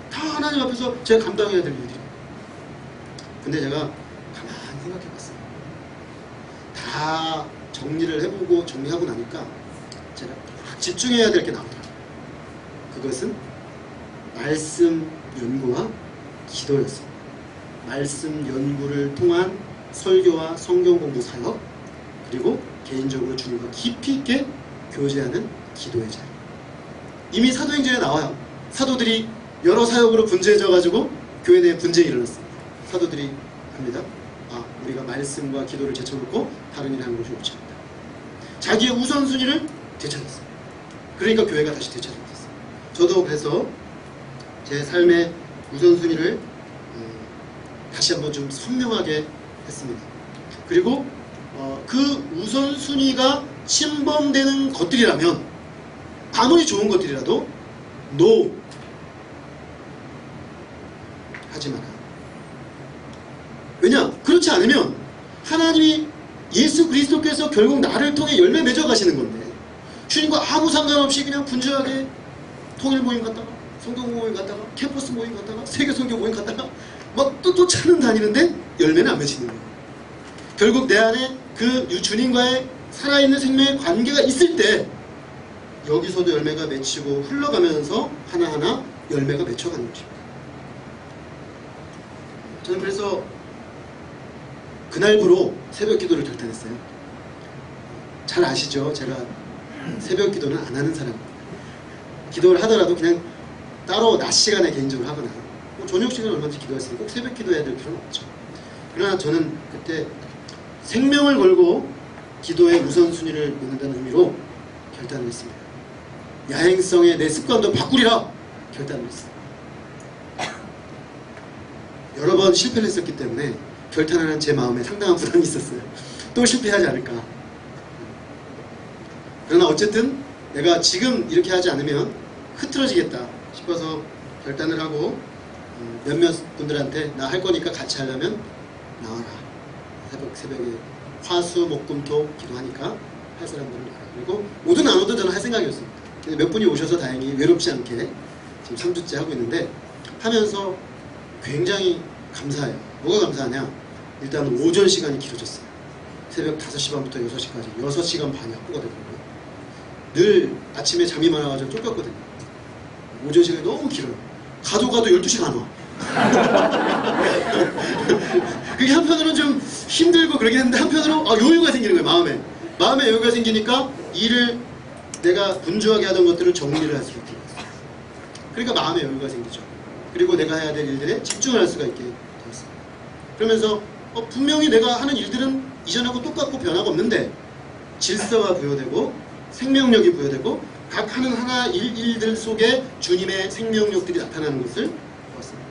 다 하나님 앞에서 제가 감당해야 될 일이에요. 근데 제가 가만히 생각해봤어요. 다 정리를 해보고 정리하고 나니까 제가 집중해야 될 게 나오더라고요. 그것은 말씀 연구와 기도였습니다. 말씀 연구를 통한 설교와 성경 공부 사역, 그리고 개인적으로 주님과 깊이 있게 교제하는 기도의 자리. 이미 사도행전에 나와요. 사도들이 여러 사역으로 분주해져 가지고 교회 내에 분쟁이 일어났습니다. 사도들이 합니다. 우리가 말씀과 기도를 제쳐놓고 다른 일을 하는 것이 옳지 않다. 자기의 우선순위를 되찾았어요. 그러니까 교회가 다시 되찾았어요. 저도 그래서 제 삶의 우선순위를 다시 한번 좀 선명하게 했습니다. 그리고 그 우선순위가 침범되는 것들이라면 아무리 좋은 것들이라도 NO 하지 마라. 왜냐? 그렇지 않으면 하나님이 예수 그리스도께서 결국 나를 통해 열매 맺어 가시는 건데 주님과 아무 상관없이 그냥 분주하게 통일 모임 갔다가 성경 모임 갔다가 캠퍼스 모임 갔다가 세계 선교 모임 갔다가 막 또 차는 다니는데 열매는 안 맺히는 거예요. 결국 내 안에 그 주님과의 살아있는 생명의 관계가 있을 때 여기서도 열매가 맺히고 흘러가면서 하나하나 열매가 맺혀가는 것입니다. 저는 그래서 그날부로 새벽 기도를 결단했어요. 잘 아시죠? 제가 새벽 기도는 안 하는 사람입니다. 기도를 하더라도 그냥 따로 낮 시간에 개인적으로 하거나 저녁 시간에 얼마든지 기도했으니 꼭 새벽 기도해야 될 필요는 없죠. 그러나 저는 그때 생명을 걸고 기도의 우선순위를 놓는다는 의미로 결단을 했습니다. 야행성의 내 습관도 바꾸리라 결단을 했어요. 여러 번 실패를 했었기 때문에 결단하는 제 마음에 상당한 부담이 있었어요. 또 실패하지 않을까. 그러나 어쨌든 내가 지금 이렇게 하지 않으면 흐트러지겠다 싶어서 결단을 하고 몇몇 분들한테 나 할 거니까 같이 하려면 나와라. 새벽에 화수목금토 기도하니까 할 사람들은 나와라. 그리고 오든 안 오든 저는 할 생각이었습니다. 근데 몇 분이 오셔서 다행히 외롭지 않게 지금 3주째 하고 있는데 하면서 굉장히 감사해요. 뭐가 감사하냐? 일단 오전 시간이 길어졌어요. 새벽 5시 반부터 6시까지 6시간 반이 확보가 되거든요. 늘 아침에 잠이 많아가지고 쫓겼거든요. 오전 시간이 너무 길어요. 가도 12시간 안 와. 그게 한편으로는 좀 힘들고 그러긴 했는데 한편으로 여유가 생기는 거예요. 마음에 여유가 생기니까 일을 내가 분주하게 하던 것들을 정리를 할 수가 있게 됐어요. 그러니까 마음에 여유가 생기죠. 그리고 내가 해야 될 일들에 집중을 할 수가 있게 되었어요. 그러면서 분명히 내가 하는 일들은 이전하고 똑같고 변화가 없는데 질서가 부여되고 생명력이 부여되고 각 하는 하나 일들 속에 주님의 생명력들이 나타나는 것을 보았습니다.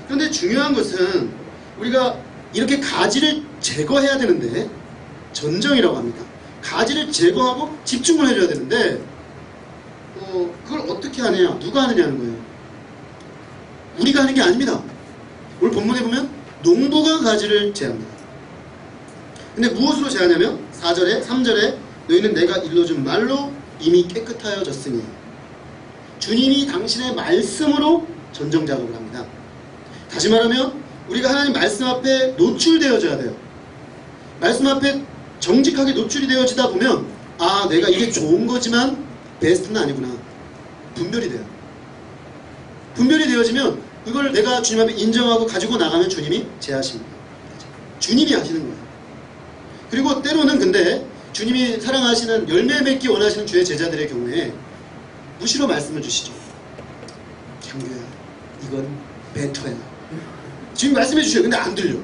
그런데 중요한 것은 우리가 이렇게 가지를 제거해야 되는데, 전정이라고 합니다. 가지를 제거하고 집중을 해줘야 되는데 그걸 어떻게 하느냐, 누가 하느냐는 거예요. 우리가 하는 게 아닙니다. 오늘 본문에 보면 농부가 가지를 제합니다. 근데 무엇으로 제하냐면 3절에 너희는 내가 일러준 말로 이미 깨끗하여졌으니, 주님이 당신의 말씀으로 전정 작업을 합니다. 다시 말하면 우리가 하나님 말씀 앞에 노출되어져야 돼요. 말씀 앞에 정직하게 노출이 되어지다 보면 내가 이게 좋은 거지만 베스트는 아니구나. 분별이 돼요. 분별이 되어지면 그걸 내가 주님 앞에 인정하고 가지고 나가면 주님이 제하십니다. 주님이 하시는 거예요. 그리고 때로는 근데 주님이 사랑하시는 열매 맺기 원하시는 주의 제자들의 경우에 무시로 말씀을 주시죠. 경규야, 이건 베터야. 지금 말씀해 주셔요. 근데 안 들려.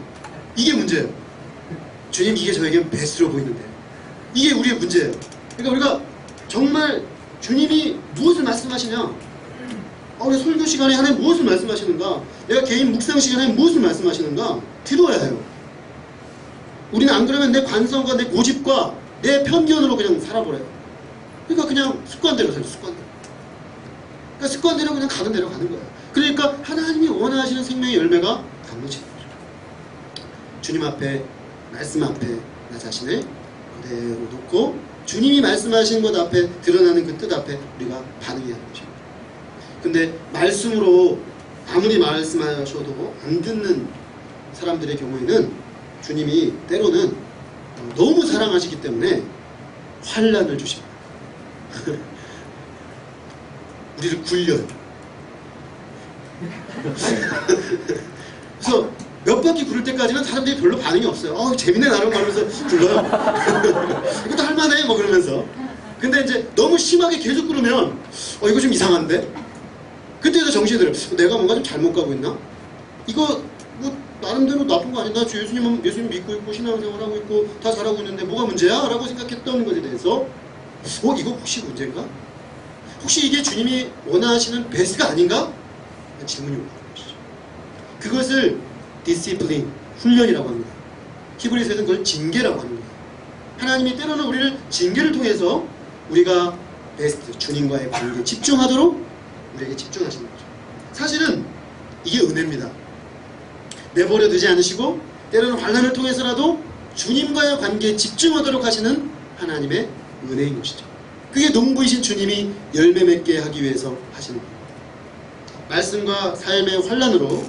이게 문제예요. 주님, 이게 저에겐 베스트로 보이는데. 이게 우리의 문제예요. 그러니까 우리가 정말 주님이 무엇을 말씀하시냐, 우리 설교 시간에 하나님 무엇을 말씀하시는가, 내가 개인 묵상 시간에 무엇을 말씀하시는가 들어야 해요. 우리는 안 그러면 내 관성과 내 고집과 내 편견으로 그냥 살아버려요. 그러니까 그냥 습관대로 살죠. 그러니까 습관대로 그냥 가는 대로 가는 거예요. 그러니까 하나님이 원하시는 생명의 열매가 감춰지는 거죠. 주님 앞에, 말씀 앞에 나 자신을 그대로 놓고 주님이 말씀하신 것 앞에, 드러나는 그 뜻 앞에 우리가 반응해야 하는 것입니다. 근데 말씀으로 아무리 말씀하셔도 안 듣는 사람들의 경우에는 주님이 때로는 너무 사랑하시기 때문에 환난을 주십니다. 우리를 굴려요. 그래서 몇 바퀴 굴릴 때까지는 사람들이 별로 반응이 없어요. 재밌네 나름 말하면서 굴러요. 이것도 할만해 뭐 그러면서. 근데 이제 너무 심하게 계속 굴으면 이거 좀 이상한데? 그때도 정신이 들어요. 내가 뭔가 좀 잘못 가고 있나? 이거 뭐 나름대로 나쁜 거 아닌가? 예수님 믿고 있고 신앙생활하고 있고 다 잘하고 있는데 뭐가 문제야? 라고 생각했던 것에 대해서 이거 혹시 문제인가? 혹시 이게 주님이 원하시는 베스트가 아닌가? 질문이 오는 것이죠. 그것을 디시플린, 훈련이라고 합니다. 히브리서에서는 그걸 징계라고 합니다. 하나님이 때로는 우리를 징계를 통해서 우리가 베스트, 주님과의 관계에 집중하도록 우리에게 집중하시는 거죠. 사실은 이게 은혜입니다. 내버려 두지 않으시고 때로는 환난을 통해서라도 주님과의 관계에 집중하도록 하시는 하나님의 은혜인 것이죠. 그게 농부이신 주님이 열매 맺게 하기 위해서 하시는 겁니다. 말씀과 삶의 환난으로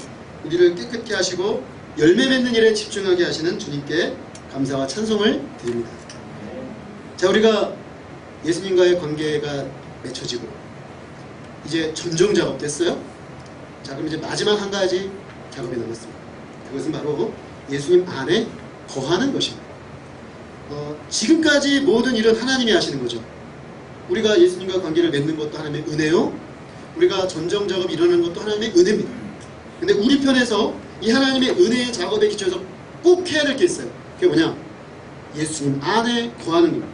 우리를 깨끗게 하시고 열매 맺는 일에 집중하게 하시는 주님께 감사와 찬송을 드립니다. 자, 우리가 예수님과의 관계가 맺혀지고 이제 전정 작업 됐어요? 자, 그럼 이제 마지막 한 가지 작업이 남았습니다. 그것은 바로 예수님 안에 거하는 것입니다. 지금까지 모든 일은 하나님이 하시는 거죠. 우리가 예수님과 관계를 맺는 것도 하나님의 은혜요, 우리가 전정 작업이 일어나는 것도 하나님의 은혜입니다. 근데 우리 편에서 이 하나님의 은혜의 작업에 기초해서 꼭 해야 될 게 있어요. 그게 뭐냐? 예수님 안에 거하는 겁니다.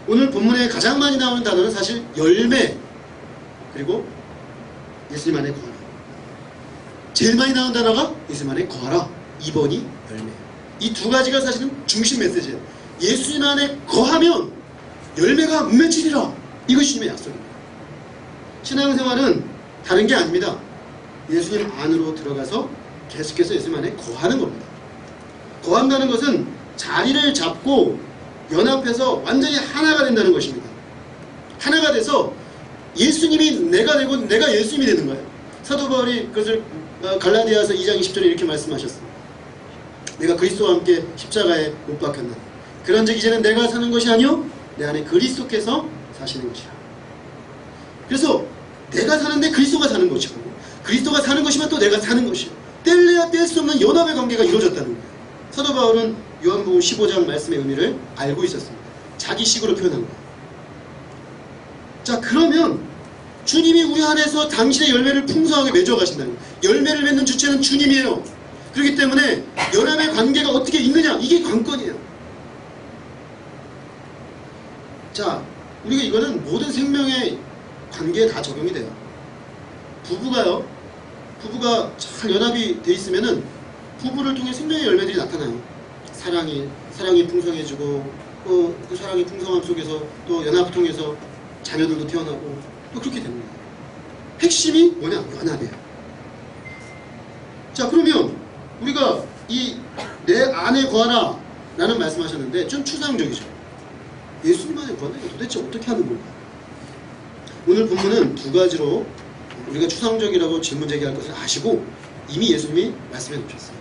오늘 본문에 가장 많이 나오는 단어는 사실 열매, 그리고 예수님 안에 거하라. 제일 많이 나오는 단어가 예수님 안에 거하라. 2번이 열매. 이 두 가지가 사실은 중심 메시지예요. 예수님 안에 거하면 열매가 맺히리라. 이것이 주님의 약속입니다. 신앙생활은 다른 게 아닙니다. 예수님 안으로 들어가서 계속해서 예수님 안에 거하는 겁니다. 거한다는 것은 자리를 잡고 연합해서 완전히 하나가 된다는 것입니다. 하나가 돼서 예수님이 내가 되고 내가 예수님이 되는 거예요. 사도 바울이 그것을 갈라디아서 2장 20절에 이렇게 말씀하셨습니다. 내가 그리스도와 함께 십자가에 못 박혔나. 그런즉 이제는 내가 사는 것이 아니요 내 안에 그리스도께서 사시는 것이라. 그래서 내가 사는데 그리스도가 사는 것이고, 그리스도가 사는 것이면 또 내가 사는 것이요, 뗄래야 뗄 수 없는 연합의 관계가 이루어졌다는 거예요. 사도 바울은 요한복음 15장 말씀의 의미를 알고 있었습니다. 자기식으로 표현한 거예요. 자, 그러면 주님이 우리 안에서 당신의 열매를 풍성하게 맺어 가신다는 거예요. 열매를 맺는 주체는 주님이에요. 그렇기 때문에 연합의 관계가 어떻게 있느냐, 이게 관건이에요. 자, 우리가 이거는 모든 생명의 관계에 다 적용이 돼요. 부부가 잘 연합이 돼 있으면은 부부를 통해 생명의 열매들이 나타나요. 사랑이 풍성해지고, 그 사랑의 풍성함 속에서 또 연합을 통해서 자녀들도 태어나고, 또 그렇게 됩니다. 핵심이 뭐냐? 연합이에요. 자, 그러면 우리가 이 내 안에 거하라 라는 말씀하셨는데 좀 추상적이죠. 예수님 안에 거한다는 게 도대체 어떻게 하는 건가? 오늘 본문은 두 가지로 우리가 추상적이라고 질문 제기할 것을 아시고 이미 예수님이 말씀해 놓으셨어요.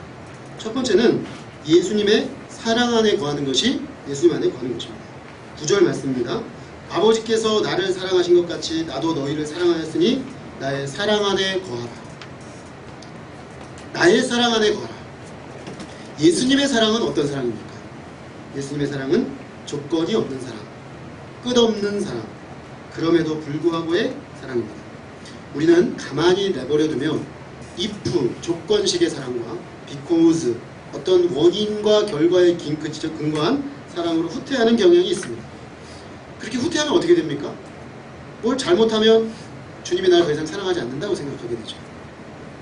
첫 번째는 예수님의 사랑 안에 거하는 것이 예수님 안에 거하는 것입니다. 9절 말씀입니다. 아버지께서 나를 사랑하신 것 같이 나도 너희를 사랑하였으니 나의 사랑 안에 거하라. 나의 사랑 안에 거하라. 예수님의 사랑은 어떤 사랑입니까? 예수님의 사랑은 조건이 없는 사랑, 끝없는 사랑, 그럼에도 불구하고의 사랑입니다. 우리는 가만히 내버려두면 if, 조건식의 사랑과 because, 어떤 원인과 결과에 근거한 사랑으로 후퇴하는 경향이 있습니다. 그렇게 후퇴하면 어떻게 됩니까? 뭘 잘못하면 주님이 나를 더 이상 사랑하지 않는다고 생각하게 되죠.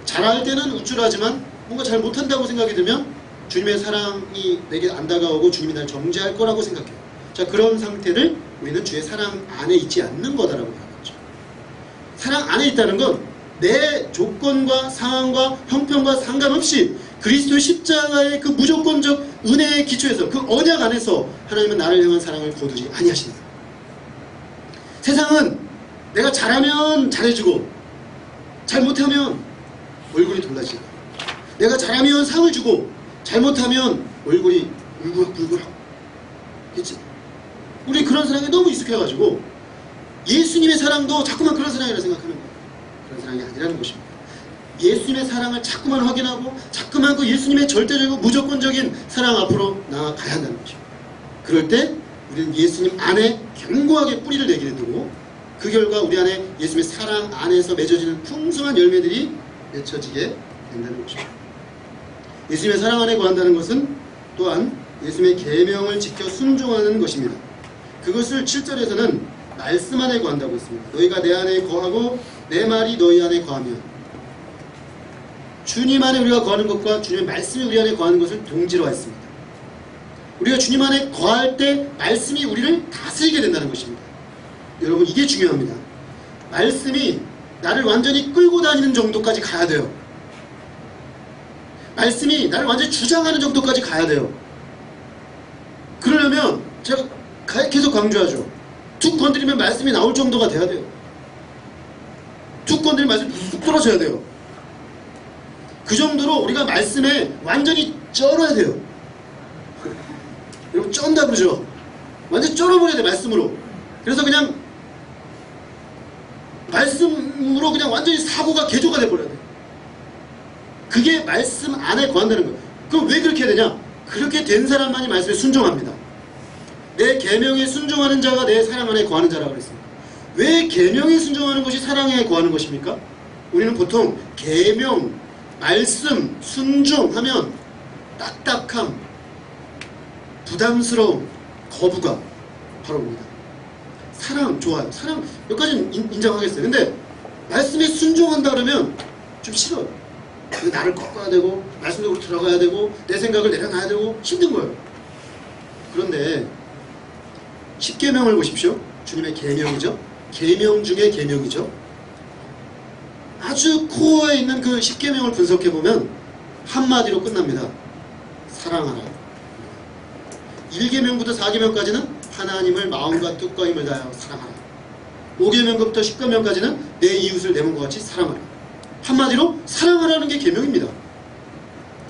잘할 때는 우쭐하지만 뭔가 잘 못한다고 생각이 들면 주님의 사랑이 내게 안 다가오고 주님이 나를 정죄할 거라고 생각해요. 자, 그런 상태를 우리는 주의 사랑 안에 있지 않는 거다라고 하겠죠. 사랑 안에 있다는 건 내 조건과 상황과 형편과 상관없이 그리스도 십자가의 그 무조건적 은혜의 기초에서, 그 언약 안에서 하나님은 나를 향한 사랑을 거두지 아니하신다. 세상은 내가 잘하면 잘해주고 잘못하면 얼굴이 돌라지고, 내가 잘하면 상을 주고 잘못하면 얼굴이 울그락불그락. 그치? 우리 그런 사랑에 너무 익숙해가지고 예수님의 사랑도 자꾸만 그런 사랑이라 생각하는 거예요. 그런 사랑이 아니라는 것입니다. 예수님의 사랑을 자꾸만 확인하고 자꾸만 그 예수님의 절대적이고 무조건적인 사랑 앞으로 나아가야 한다는 것입니다. 그럴 때 우리는 예수님 안에 견고하게 뿌리를 내게 되고, 그 결과 우리 안에 예수님의 사랑 안에서 맺어지는 풍성한 열매들이 맺혀지게 된다는 것입니다. 예수님의 사랑 안에 거한다는 것은 또한 예수님의 계명을 지켜 순종하는 것입니다. 그것을 7절에서는 말씀 안에 거한다고 했습니다. 너희가 내 안에 거하고 내 말이 너희 안에 거하면, 주님 안에 우리가 거하는 것과 주님의 말씀이 우리 안에 거하는 것을 동지로 했습니다. 우리가 주님 안에 거할 때 말씀이 우리를 다스리게 된다는 것입니다. 여러분, 이게 중요합니다. 말씀이 나를 완전히 끌고 다니는 정도까지 가야 돼요. 말씀이 나를 완전히 주장하는 정도까지 가야 돼요. 그러려면 제가 계속 강조하죠. 툭 건드리면 말씀이 나올 정도가 돼야 돼요. 툭 건드리면 말씀이 쑥 떨어져야 돼요. 그 정도로 우리가 말씀에 완전히 쩔어야 돼요. 여러분, 쩐다 그러죠? 완전히 쩔어버려야 돼, 말씀으로. 그래서 그냥 말씀으로 그냥 완전히 사고가 개조가 돼버려야 돼. 그게 말씀 안에 거한다는 거예요. 그럼 왜 그렇게 해야 되냐? 그렇게 된 사람만이 말씀에 순종합니다. 내 계명에 순종하는 자가 내 사랑 안에 거하는 자라고 그랬습니다. 왜 계명에 순종하는 것이 사랑에 거하는 것입니까? 우리는 보통 계명, 말씀, 순종하면 딱딱함, 부담스러움, 거부감 바로 옵니다. 사랑 좋아요. 사랑 여기까지는 인정하겠어요. 근데 말씀에 순종한다 그러면 좀 싫어요. 나를 꺾어야 되고 말씀 속으로 들어가야 되고 내 생각을 내려놔야 되고 힘든 거예요. 그런데 10계명을 보십시오. 주님의 계명이죠. 계명 중에 계명이죠. 아주 코어에 있는 그 10계명을 분석해보면 한마디로 끝납니다. 사랑하라. 1계명부터 4계명까지는 하나님을 마음과 뜻과 힘을 다하여 사랑하라. 5계명부터 10계명까지는 내 이웃을 내 몸과 같이 사랑하라. 한마디로 사랑하라는 게 계명입니다.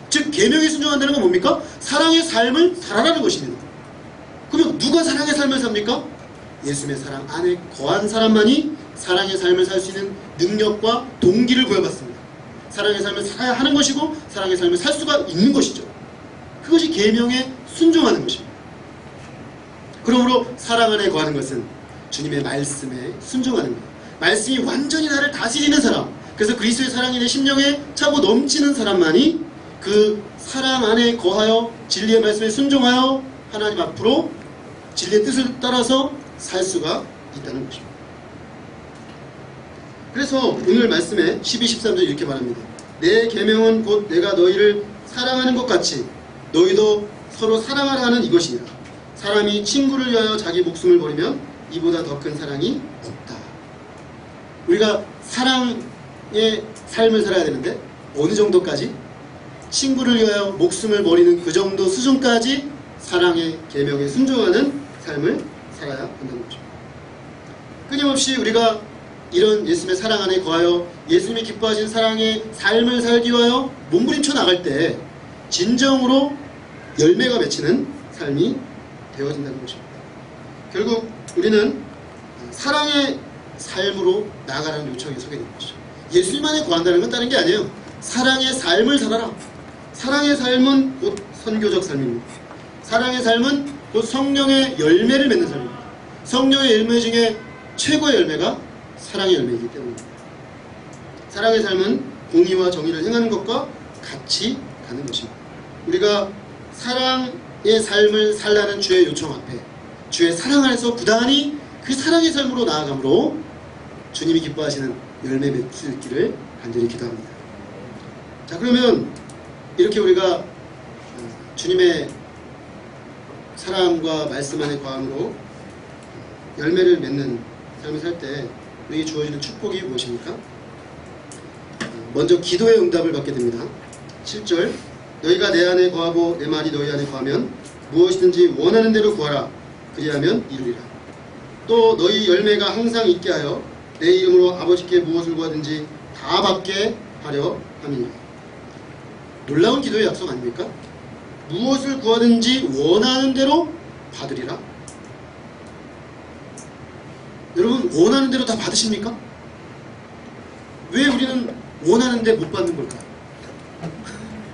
즉 계명에 순종한다는 건 뭡니까? 사랑의 삶을 살아라는 것입니다. 그러면 누가 사랑의 삶을 삽니까? 예수님의 사랑 안에 거한 사람만이 사랑의 삶을 살 수 있는 능력과 동기를 부여받습니다. 사랑의 삶을 살아야 하는 것이고 사랑의 삶을 살 수가 있는 것이죠. 그것이 계명에 순종하는 것입니다. 그러므로 사랑 안에 거하는 것은 주님의 말씀에 순종하는 거예요. 말씀이 완전히 나를 다스리는 사람, 그래서 그리스도의 사랑이 내 심령에 차고 넘치는 사람만이 그 사랑 안에 거하여 진리의 말씀에 순종하여 하나님 앞으로 진리의 뜻을 따라서 살 수가 있다는 것입니다. 그래서 오늘 말씀에 12, 13절 이렇게 말합니다. 내 계명은 곧 내가 너희를 사랑하는 것 같이 너희도 서로 사랑하라 하는 이것이니라. 사람이 친구를 위하여 자기 목숨을 버리면 이보다 더 큰 사랑이 없다. 우리가 사랑의 삶을 살아야 되는데 어느 정도까지? 친구를 위하여 목숨을 버리는 그 정도 수준까지 사랑의 계명에 순종하는 삶을 살아야 한다는 거죠. 끊임없이 우리가 이런 예수님의 사랑 안에 거하여 예수님이 기뻐하신 사랑의 삶을 살기 위하여 몸부림쳐 나갈 때 진정으로 열매가 맺히는 삶이 되어진다는 것입니다. 결국 우리는 사랑의 삶으로 나아가라는 요청에 서게 되는 것이죠. 예수님 안에 거한다는 건 다른 게 아니에요. 사랑의 삶을 살아라. 사랑의 삶은 곧 선교적 삶입니다. 사랑의 삶은 곧 성령의 열매를 맺는 삶입니다. 성령의 열매 중에 최고의 열매가 사랑의 열매이기 때문입니다. 사랑의 삶은 공의와 정의를 행하는 것과 같이 가는 것입니다. 우리가 사랑의 삶을 살라는 주의 요청 앞에 주의 사랑 안에서 부단히 그 사랑의 삶으로 나아감으로 주님이 기뻐하시는 열매 맺을 길을 간절히 기도합니다. 자, 그러면 이렇게 우리가 주님의 사랑과 말씀 안에 거함으로 열매를 맺는 삶을 살 때 우리에게 주어지는 축복이 무엇입니까? 먼저 기도의 응답을 받게 됩니다. 7절 너희가 내 안에 거하고 내 말이 너희 안에 거하면 무엇이든지 원하는 대로 구하라. 그리하면 이루리라. 또 너희 열매가 항상 있게 하여 내 이름으로 아버지께 무엇을 구하든지 다 받게 하려 함이니라. 놀라운 기도의 약속 아닙니까? 무엇을 구하든지 원하는 대로 받으리라. 여러분, 원하는 대로 다 받으십니까? 왜 우리는 원하는데 못 받는 걸까요?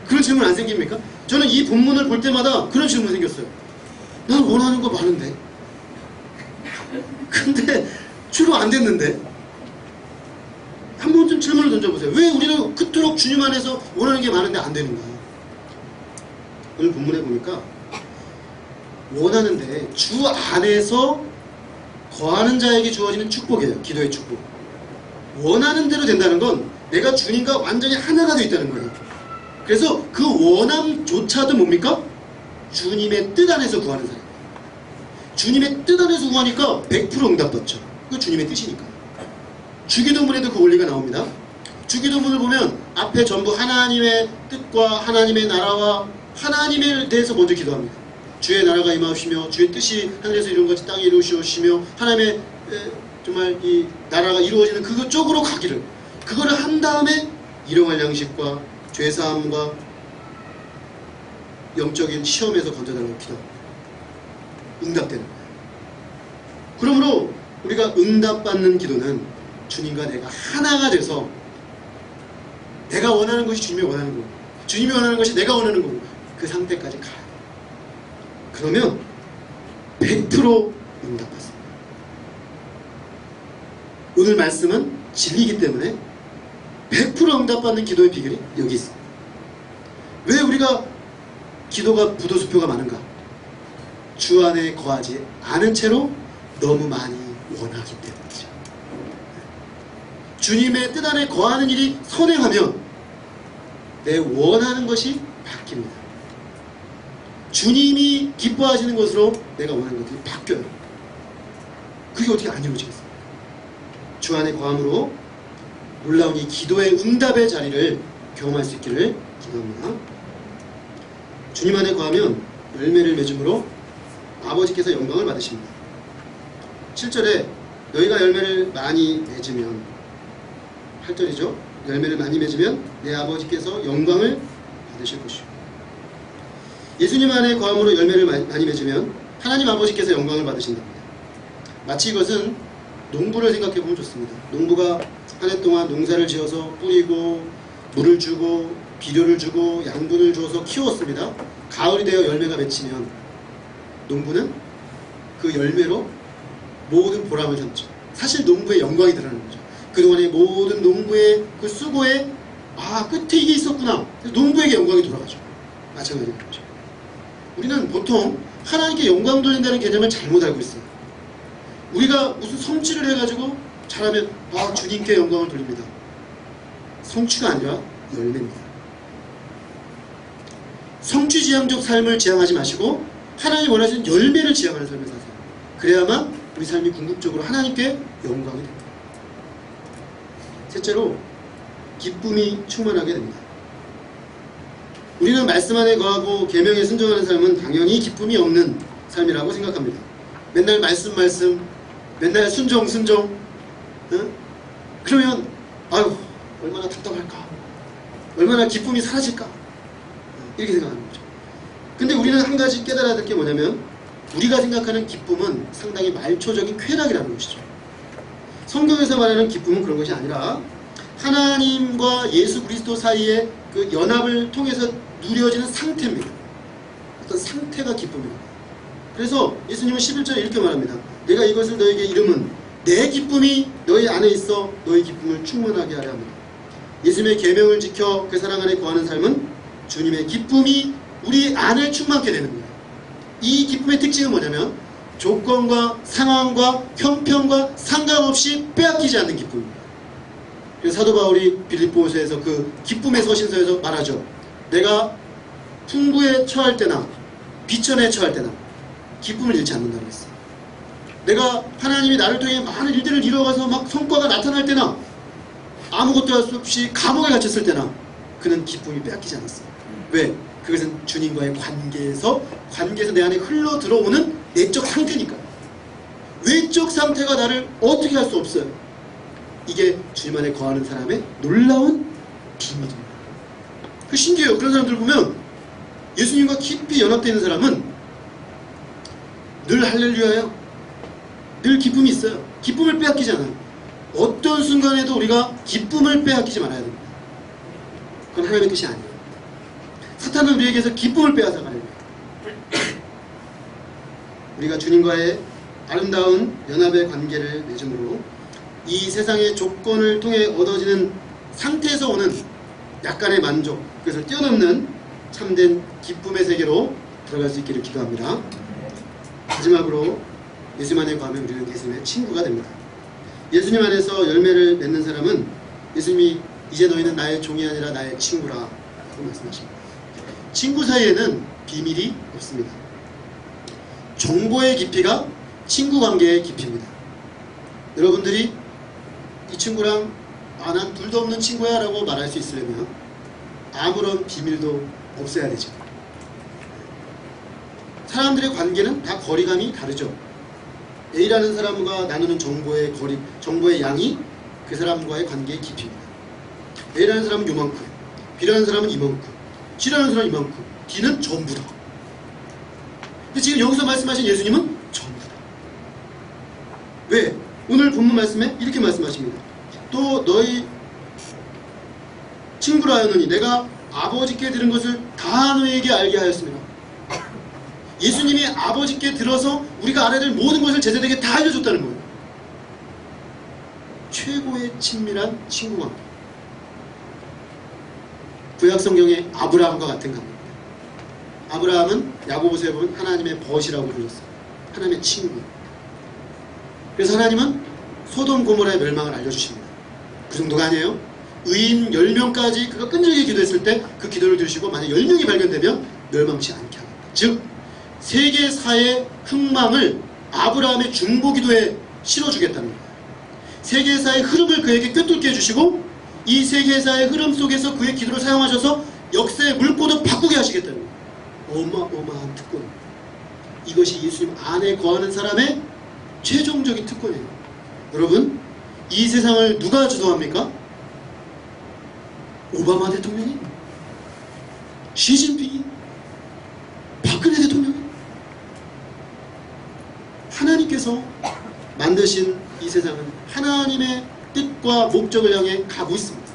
그런 질문 안 생깁니까? 저는 이 본문을 볼 때마다 그런 질문이 생겼어요. 난 원하는 거 많은데 근데 주로 안 됐는데. 한 번쯤 질문을 던져보세요. 왜 우리는 그토록 주님 안에서 원하는 게 많은데 안 되는가? 오늘 본문에 보니까 원하는데 주 안에서 거하는 자에게 주어지는 축복이에요. 기도의 축복. 원하는 대로 된다는 건 내가 주님과 완전히 하나가 되어 있다는 거예요. 그래서 그 원함조차도 뭡니까? 주님의 뜻 안에서 구하는 사람. 주님의 뜻 안에서 구하니까 100% 응답받죠. 그거 주님의 뜻이니까. 주기도문에도 그 원리가 나옵니다. 주기도문을 보면 앞에 전부 하나님의 뜻과 하나님의 나라와 하나님에 대해서 먼저 기도합니다. 주의 나라가 임하옵시며 주의 뜻이 하늘에서 이룬 것이 땅에 이루시옵시며 하나님의 정말 이 나라가 이루어지는 그것 쪽으로 가기를, 그거를 한 다음에 일용할 양식과 죄사함과 영적인 시험에서 건져달라고 기도합니다. 응답되는 거예요. 그러므로 우리가 응답받는 기도는 주님과 내가 하나가 돼서 내가 원하는 것이 주님이 원하는 거고 주님이 원하는 것이 내가 원하는 거고 그 상태까지 가야 돼요. 그러면 100% 응답받습니다. 오늘 말씀은 진리이기 때문에 100% 응답받는 기도의 비결이 여기 있습니다. 왜 우리가 기도가 부도수표가 많은가? 주 안에 거하지 않은 채로 너무 많이 원하기 때문이죠. 주님의 뜻 안에 거하는 일이 선행하면 내 원하는 것이 바뀝니다. 주님이 기뻐하시는 것으로 내가 원하는 것들이 바뀌어요. 그게 어떻게 안 이루어지겠습니까? 주 안에 거함으로 놀라운 이 기도의 응답의 자리를 경험할 수 있기를 기도합니다. 주님 안에 거하면 열매를 맺음으로 아버지께서 영광을 받으십니다. 7절에 너희가 열매를 많이 맺으면, 8절이죠. 열매를 많이 맺으면 내 아버지께서 영광을 받으실 것이요. 예수님 안에 거함으로 열매를 많이 맺으면 하나님 아버지께서 영광을 받으신답니다. 마치 이것은 농부를 생각해 보면 좋습니다. 농부가 한 해 동안 농사를 지어서 뿌리고 물을 주고 비료를 주고 양분을 줘서 키웠습니다. 가을이 되어 열매가 맺히면 농부는 그 열매로 모든 보람을 삼죠. 사실 농부의 영광이 드러나는 거죠. 그동안의 모든 농부의 그 수고에 끝에 이게 있었구나. 농부에게 영광이 돌아가죠. 마찬가지인 거죠. 우리는 보통 하나님께 영광 돌린다는 개념을 잘못 알고 있어요. 우리가 무슨 성취를 해가지고 잘하면 주님께 영광을 돌립니다. 성취가 아니라 열매입니다. 성취지향적 삶을 지향하지 마시고 하나님이 원하시는 열매를 지향하는 삶을 사세요. 그래야만 우리 삶이 궁극적으로 하나님께 영광이 됩니다. 셋째로 기쁨이 충만하게 됩니다. 우리는 말씀 안에 거하고 계명에 순종하는 삶은 당연히 기쁨이 없는 삶이라고 생각합니다. 맨날 말씀 맨날 순종 응? 그러면 얼마나 답답할까, 얼마나 기쁨이 사라질까, 이렇게 생각하는 거죠. 근데 우리는 한 가지 깨달아야 될 게 뭐냐면 우리가 생각하는 기쁨은 상당히 말초적인 쾌락이라는 것이죠. 성경에서 말하는 기쁨은 그런 것이 아니라 하나님과 예수 그리스도 사이의 그 연합을 통해서 누려지는 상태입니다. 어떤 상태가 기쁨입니다. 그래서 예수님은 11절에 이렇게 말합니다. 내가 이것을 너에게 이름은 내 기쁨이 너희 안에 있어 너희 기쁨을 충만하게 하려 합니다. 예수님의 계명을 지켜 그 사랑 안에 거하는 삶은 주님의 기쁨이 우리 안에 충만케 되는 거예요. 이 기쁨의 특징은 뭐냐면 조건과 상황과 형편과 상관없이 빼앗기지 않는 기쁨입니다. 그래서 사도 바울이 빌립보서에서 그 기쁨의 서신서에서 말하죠. 내가 풍부에 처할 때나 비천에 처할 때나 기쁨을 잃지 않는다고 했어요. 내가 하나님이 나를 통해 많은 일들을 이루어가서 막 성과가 나타날 때나 아무것도 할 수 없이 감옥에 갇혔을 때나 그는 기쁨이 빼앗기지 않았어요. 왜? 그것은 주님과의 관계에서 내 안에 흘러 들어오는 내적 상태니까요. 외적 상태가 나를 어떻게 할 수 없어요. 이게 주님 안에 거하는 사람의 놀라운 비밀입니다. 그 신기해요. 그런 사람들 보면 예수님과 깊이 연합되어 있는 사람은 늘 할렐루야예요. 늘 기쁨이 있어요. 기쁨을 빼앗기지 않아요. 어떤 순간에도 우리가 기쁨을 빼앗기지 말아야 됩니다. 그건 하나님의 뜻이 아니에요. 사탄은 우리에게서 기쁨을 빼앗아 가려고 해요. 우리가 주님과의 아름다운 연합의 관계를 맺음으로 이 세상의 조건을 통해 얻어지는 상태에서 오는 약간의 만족, 그것을 뛰어넘는 참된 기쁨의 세계로 들어갈 수 있기를 기도합니다. 마지막으로 예수님 안에 거하면 우리는 예수님의 친구가 됩니다. 예수님 안에서 열매를 맺는 사람은 예수님이 이제 너희는 나의 종이 아니라 나의 친구라 라고 말씀하십니다. 친구 사이에는 비밀이 없습니다. 정보의 깊이가 친구 관계의 깊이입니다. 여러분들이 이 친구랑 난 둘도 없는 친구야 라고 말할 수 있으려면 아무런 비밀도 없어야 되죠. 사람들의 관계는 다 거리감이 다르죠. A라는 사람과 나누는 정보의 양이 그 사람과의 관계의 깊이입니다. A라는 사람은 요만큼, B라는 사람은 이만큼, C라는 사람은 이만큼, D는 전부다. 근데 지금 여기서 말씀하신 예수님은 전부다. 왜? 오늘 본문 말씀에 이렇게 말씀하십니다. 또 너희 친구라 하였느니 내가 아버지께 들은 것을 다 너희에게 알게 하였습니다. 예수님이 아버지께 들어서 우리가 알아야 될 모든 것을 제자들에게 다 알려줬다는 거예요. 최고의 친밀한 친구 관계. 구약성경의 아브라함과 같은 관계입니다. 아브라함은 야고보서에 보면 하나님의 벗이라고 불렀어요. 하나님의 친구. 그래서 하나님은 소돔 고모라의 멸망을 알려주십니다. 그 정도가 아니에요. 의인 10명까지 그가 끈질기게 기도했을 때 그 기도를 들으시고 만약 10명이 발견되면 멸망치 않게 합니다. 즉 세계사의 흥망을 아브라함의 중보기도에 실어주겠다는 거예요. 세계사의 흐름을 그에게 꿰뚫게 해주시고 이 세계사의 흐름 속에서 그의 기도를 사용하셔서 역사의 물꼬도 바꾸게 하시겠다는 거예요. 어마어마한 특권. 이것이 예수님 안에 거하는 사람의 최종적인 특권이에요. 여러분, 이 세상을 누가 주도합니까? 오바마 대통령이? 시진핑이? 박근혜 대통령이? 하나님께서 만드신 이 세상은 하나님의 뜻과 목적을 향해 가고 있습니다.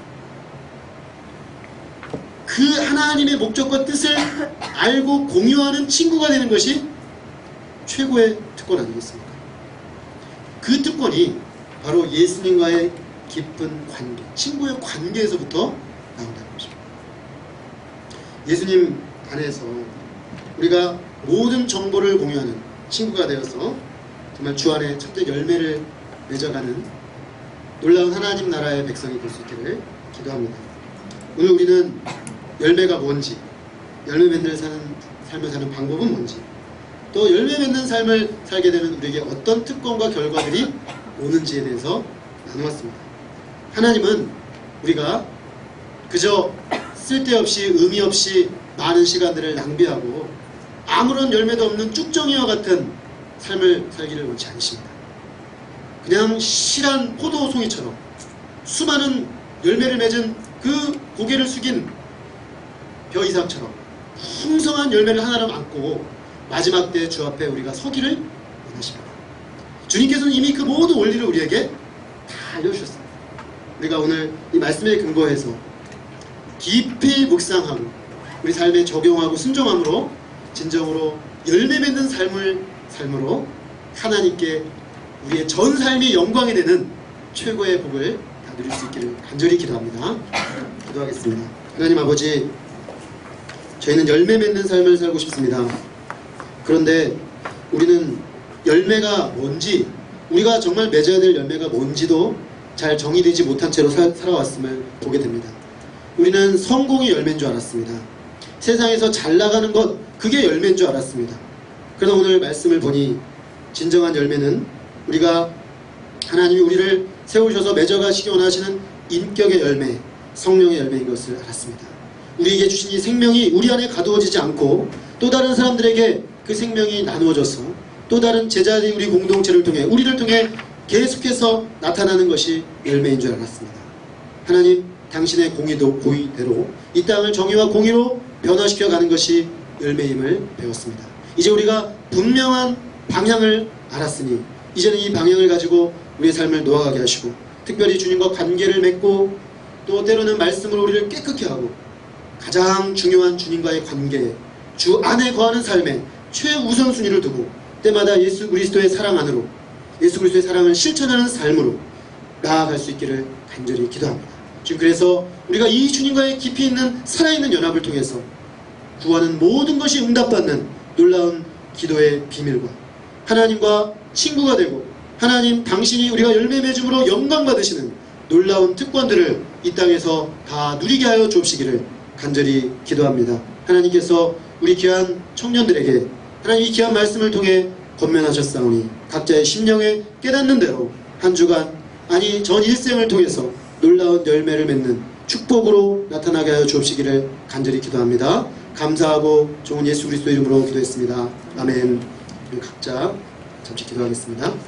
그 하나님의 목적과 뜻을 알고 공유하는 친구가 되는 것이 최고의 특권 아니겠습니까? 그 특권이 바로 예수님과의 깊은 관계, 친구의 관계에서부터 나온다는 것입니다. 예수님 안에서 우리가 모든 정보를 공유하는 친구가 되어서 정말 주 안에 참된 열매를 맺어가는 놀라운 하나님 나라의 백성이 될 수 있기를 기도합니다. 오늘 우리는 열매가 뭔지, 열매 맺는 삶을 사는 방법은 뭔지, 또 열매 맺는 삶을 살게 되면 우리에게 어떤 특권과 결과들이 오는지에 대해서 나누었습니다. 하나님은 우리가 그저 쓸데없이 의미 없이 많은 시간들을 낭비하고 아무런 열매도 없는 쭉정이와 같은 삶을 살기를 원치 않으십니다. 그냥 실한 포도송이처럼 수많은 열매를 맺은 그 고개를 숙인 벼 이삭처럼 풍성한 열매를 하나로 안고 마지막 때 주 앞에 우리가 서기를 원하십니다. 주님께서는 이미 그 모든 원리를 우리에게 다 알려주셨습니다. 우리가 오늘 이 말씀에 근거해서 깊이 묵상하고 우리 삶에 적용하고 순종함으로 진정으로 열매 맺는 삶으로 하나님께 우리의 전 삶이 영광이 되는 최고의 복을 다 누릴 수 있기를 간절히 기도합니다. 기도하겠습니다. 하나님 아버지, 저희는 열매 맺는 삶을 살고 싶습니다. 그런데 우리는 열매가 뭔지, 우리가 정말 맺어야 될 열매가 뭔지도 잘 정의되지 못한 채로 살아왔음을 보게 됩니다. 우리는 성공이 열매인 줄 알았습니다. 세상에서 잘 나가는 것, 그게 열매인 줄 알았습니다. 그러나 오늘 말씀을 보니 진정한 열매는 우리가 하나님이 우리를 세우셔서 맺어가시기 원하시는 인격의 열매, 성령의 열매인 것을 알았습니다. 우리에게 주신 이 생명이 우리 안에 가두어지지 않고 또 다른 사람들에게 그 생명이 나누어져서 또 다른 제자들이 우리 공동체를 통해 우리를 통해 계속해서 나타나는 것이 열매인 줄 알았습니다. 하나님, 당신의 공의대로 이 땅을 정의와 공의로 변화시켜 가는 것이 열매임을 배웠습니다. 이제 우리가 분명한 방향을 알았으니 이제는 이 방향을 가지고 우리의 삶을 놓아가게 하시고 특별히 주님과 관계를 맺고 또 때로는 말씀으로 우리를 깨끗게 하고 가장 중요한 주님과의 관계, 주 안에 거하는 삶에 최우선순위를 두고 때마다 예수 그리스도의 사랑 안으로 예수 그리스도의 사랑을 실천하는 삶으로 나아갈 수 있기를 간절히 기도합니다. 지금 그래서 우리가 이 주님과의 깊이 있는 살아있는 연합을 통해서 구하는 모든 것이 응답받는 놀라운 기도의 비밀과 하나님과 친구가 되고 하나님 당신이 우리가 열매 맺음으로 영광 받으시는 놀라운 특권들을 이 땅에서 다 누리게 하여 주옵시기를 간절히 기도합니다. 하나님께서 우리 귀한 청년들에게 하나님 이 귀한 말씀을 통해 권면하셨사오니 각자의 심령에 깨닫는 대로 한 주간 아니 전 일생을 통해서 놀라운 열매를 맺는 축복으로 나타나게 하여 주옵시기를 간절히 기도합니다. 감사하고 좋은 예수 그리스도 이름으로 기도했습니다. 아멘. 우리 각자 잠시 기도하겠습니다.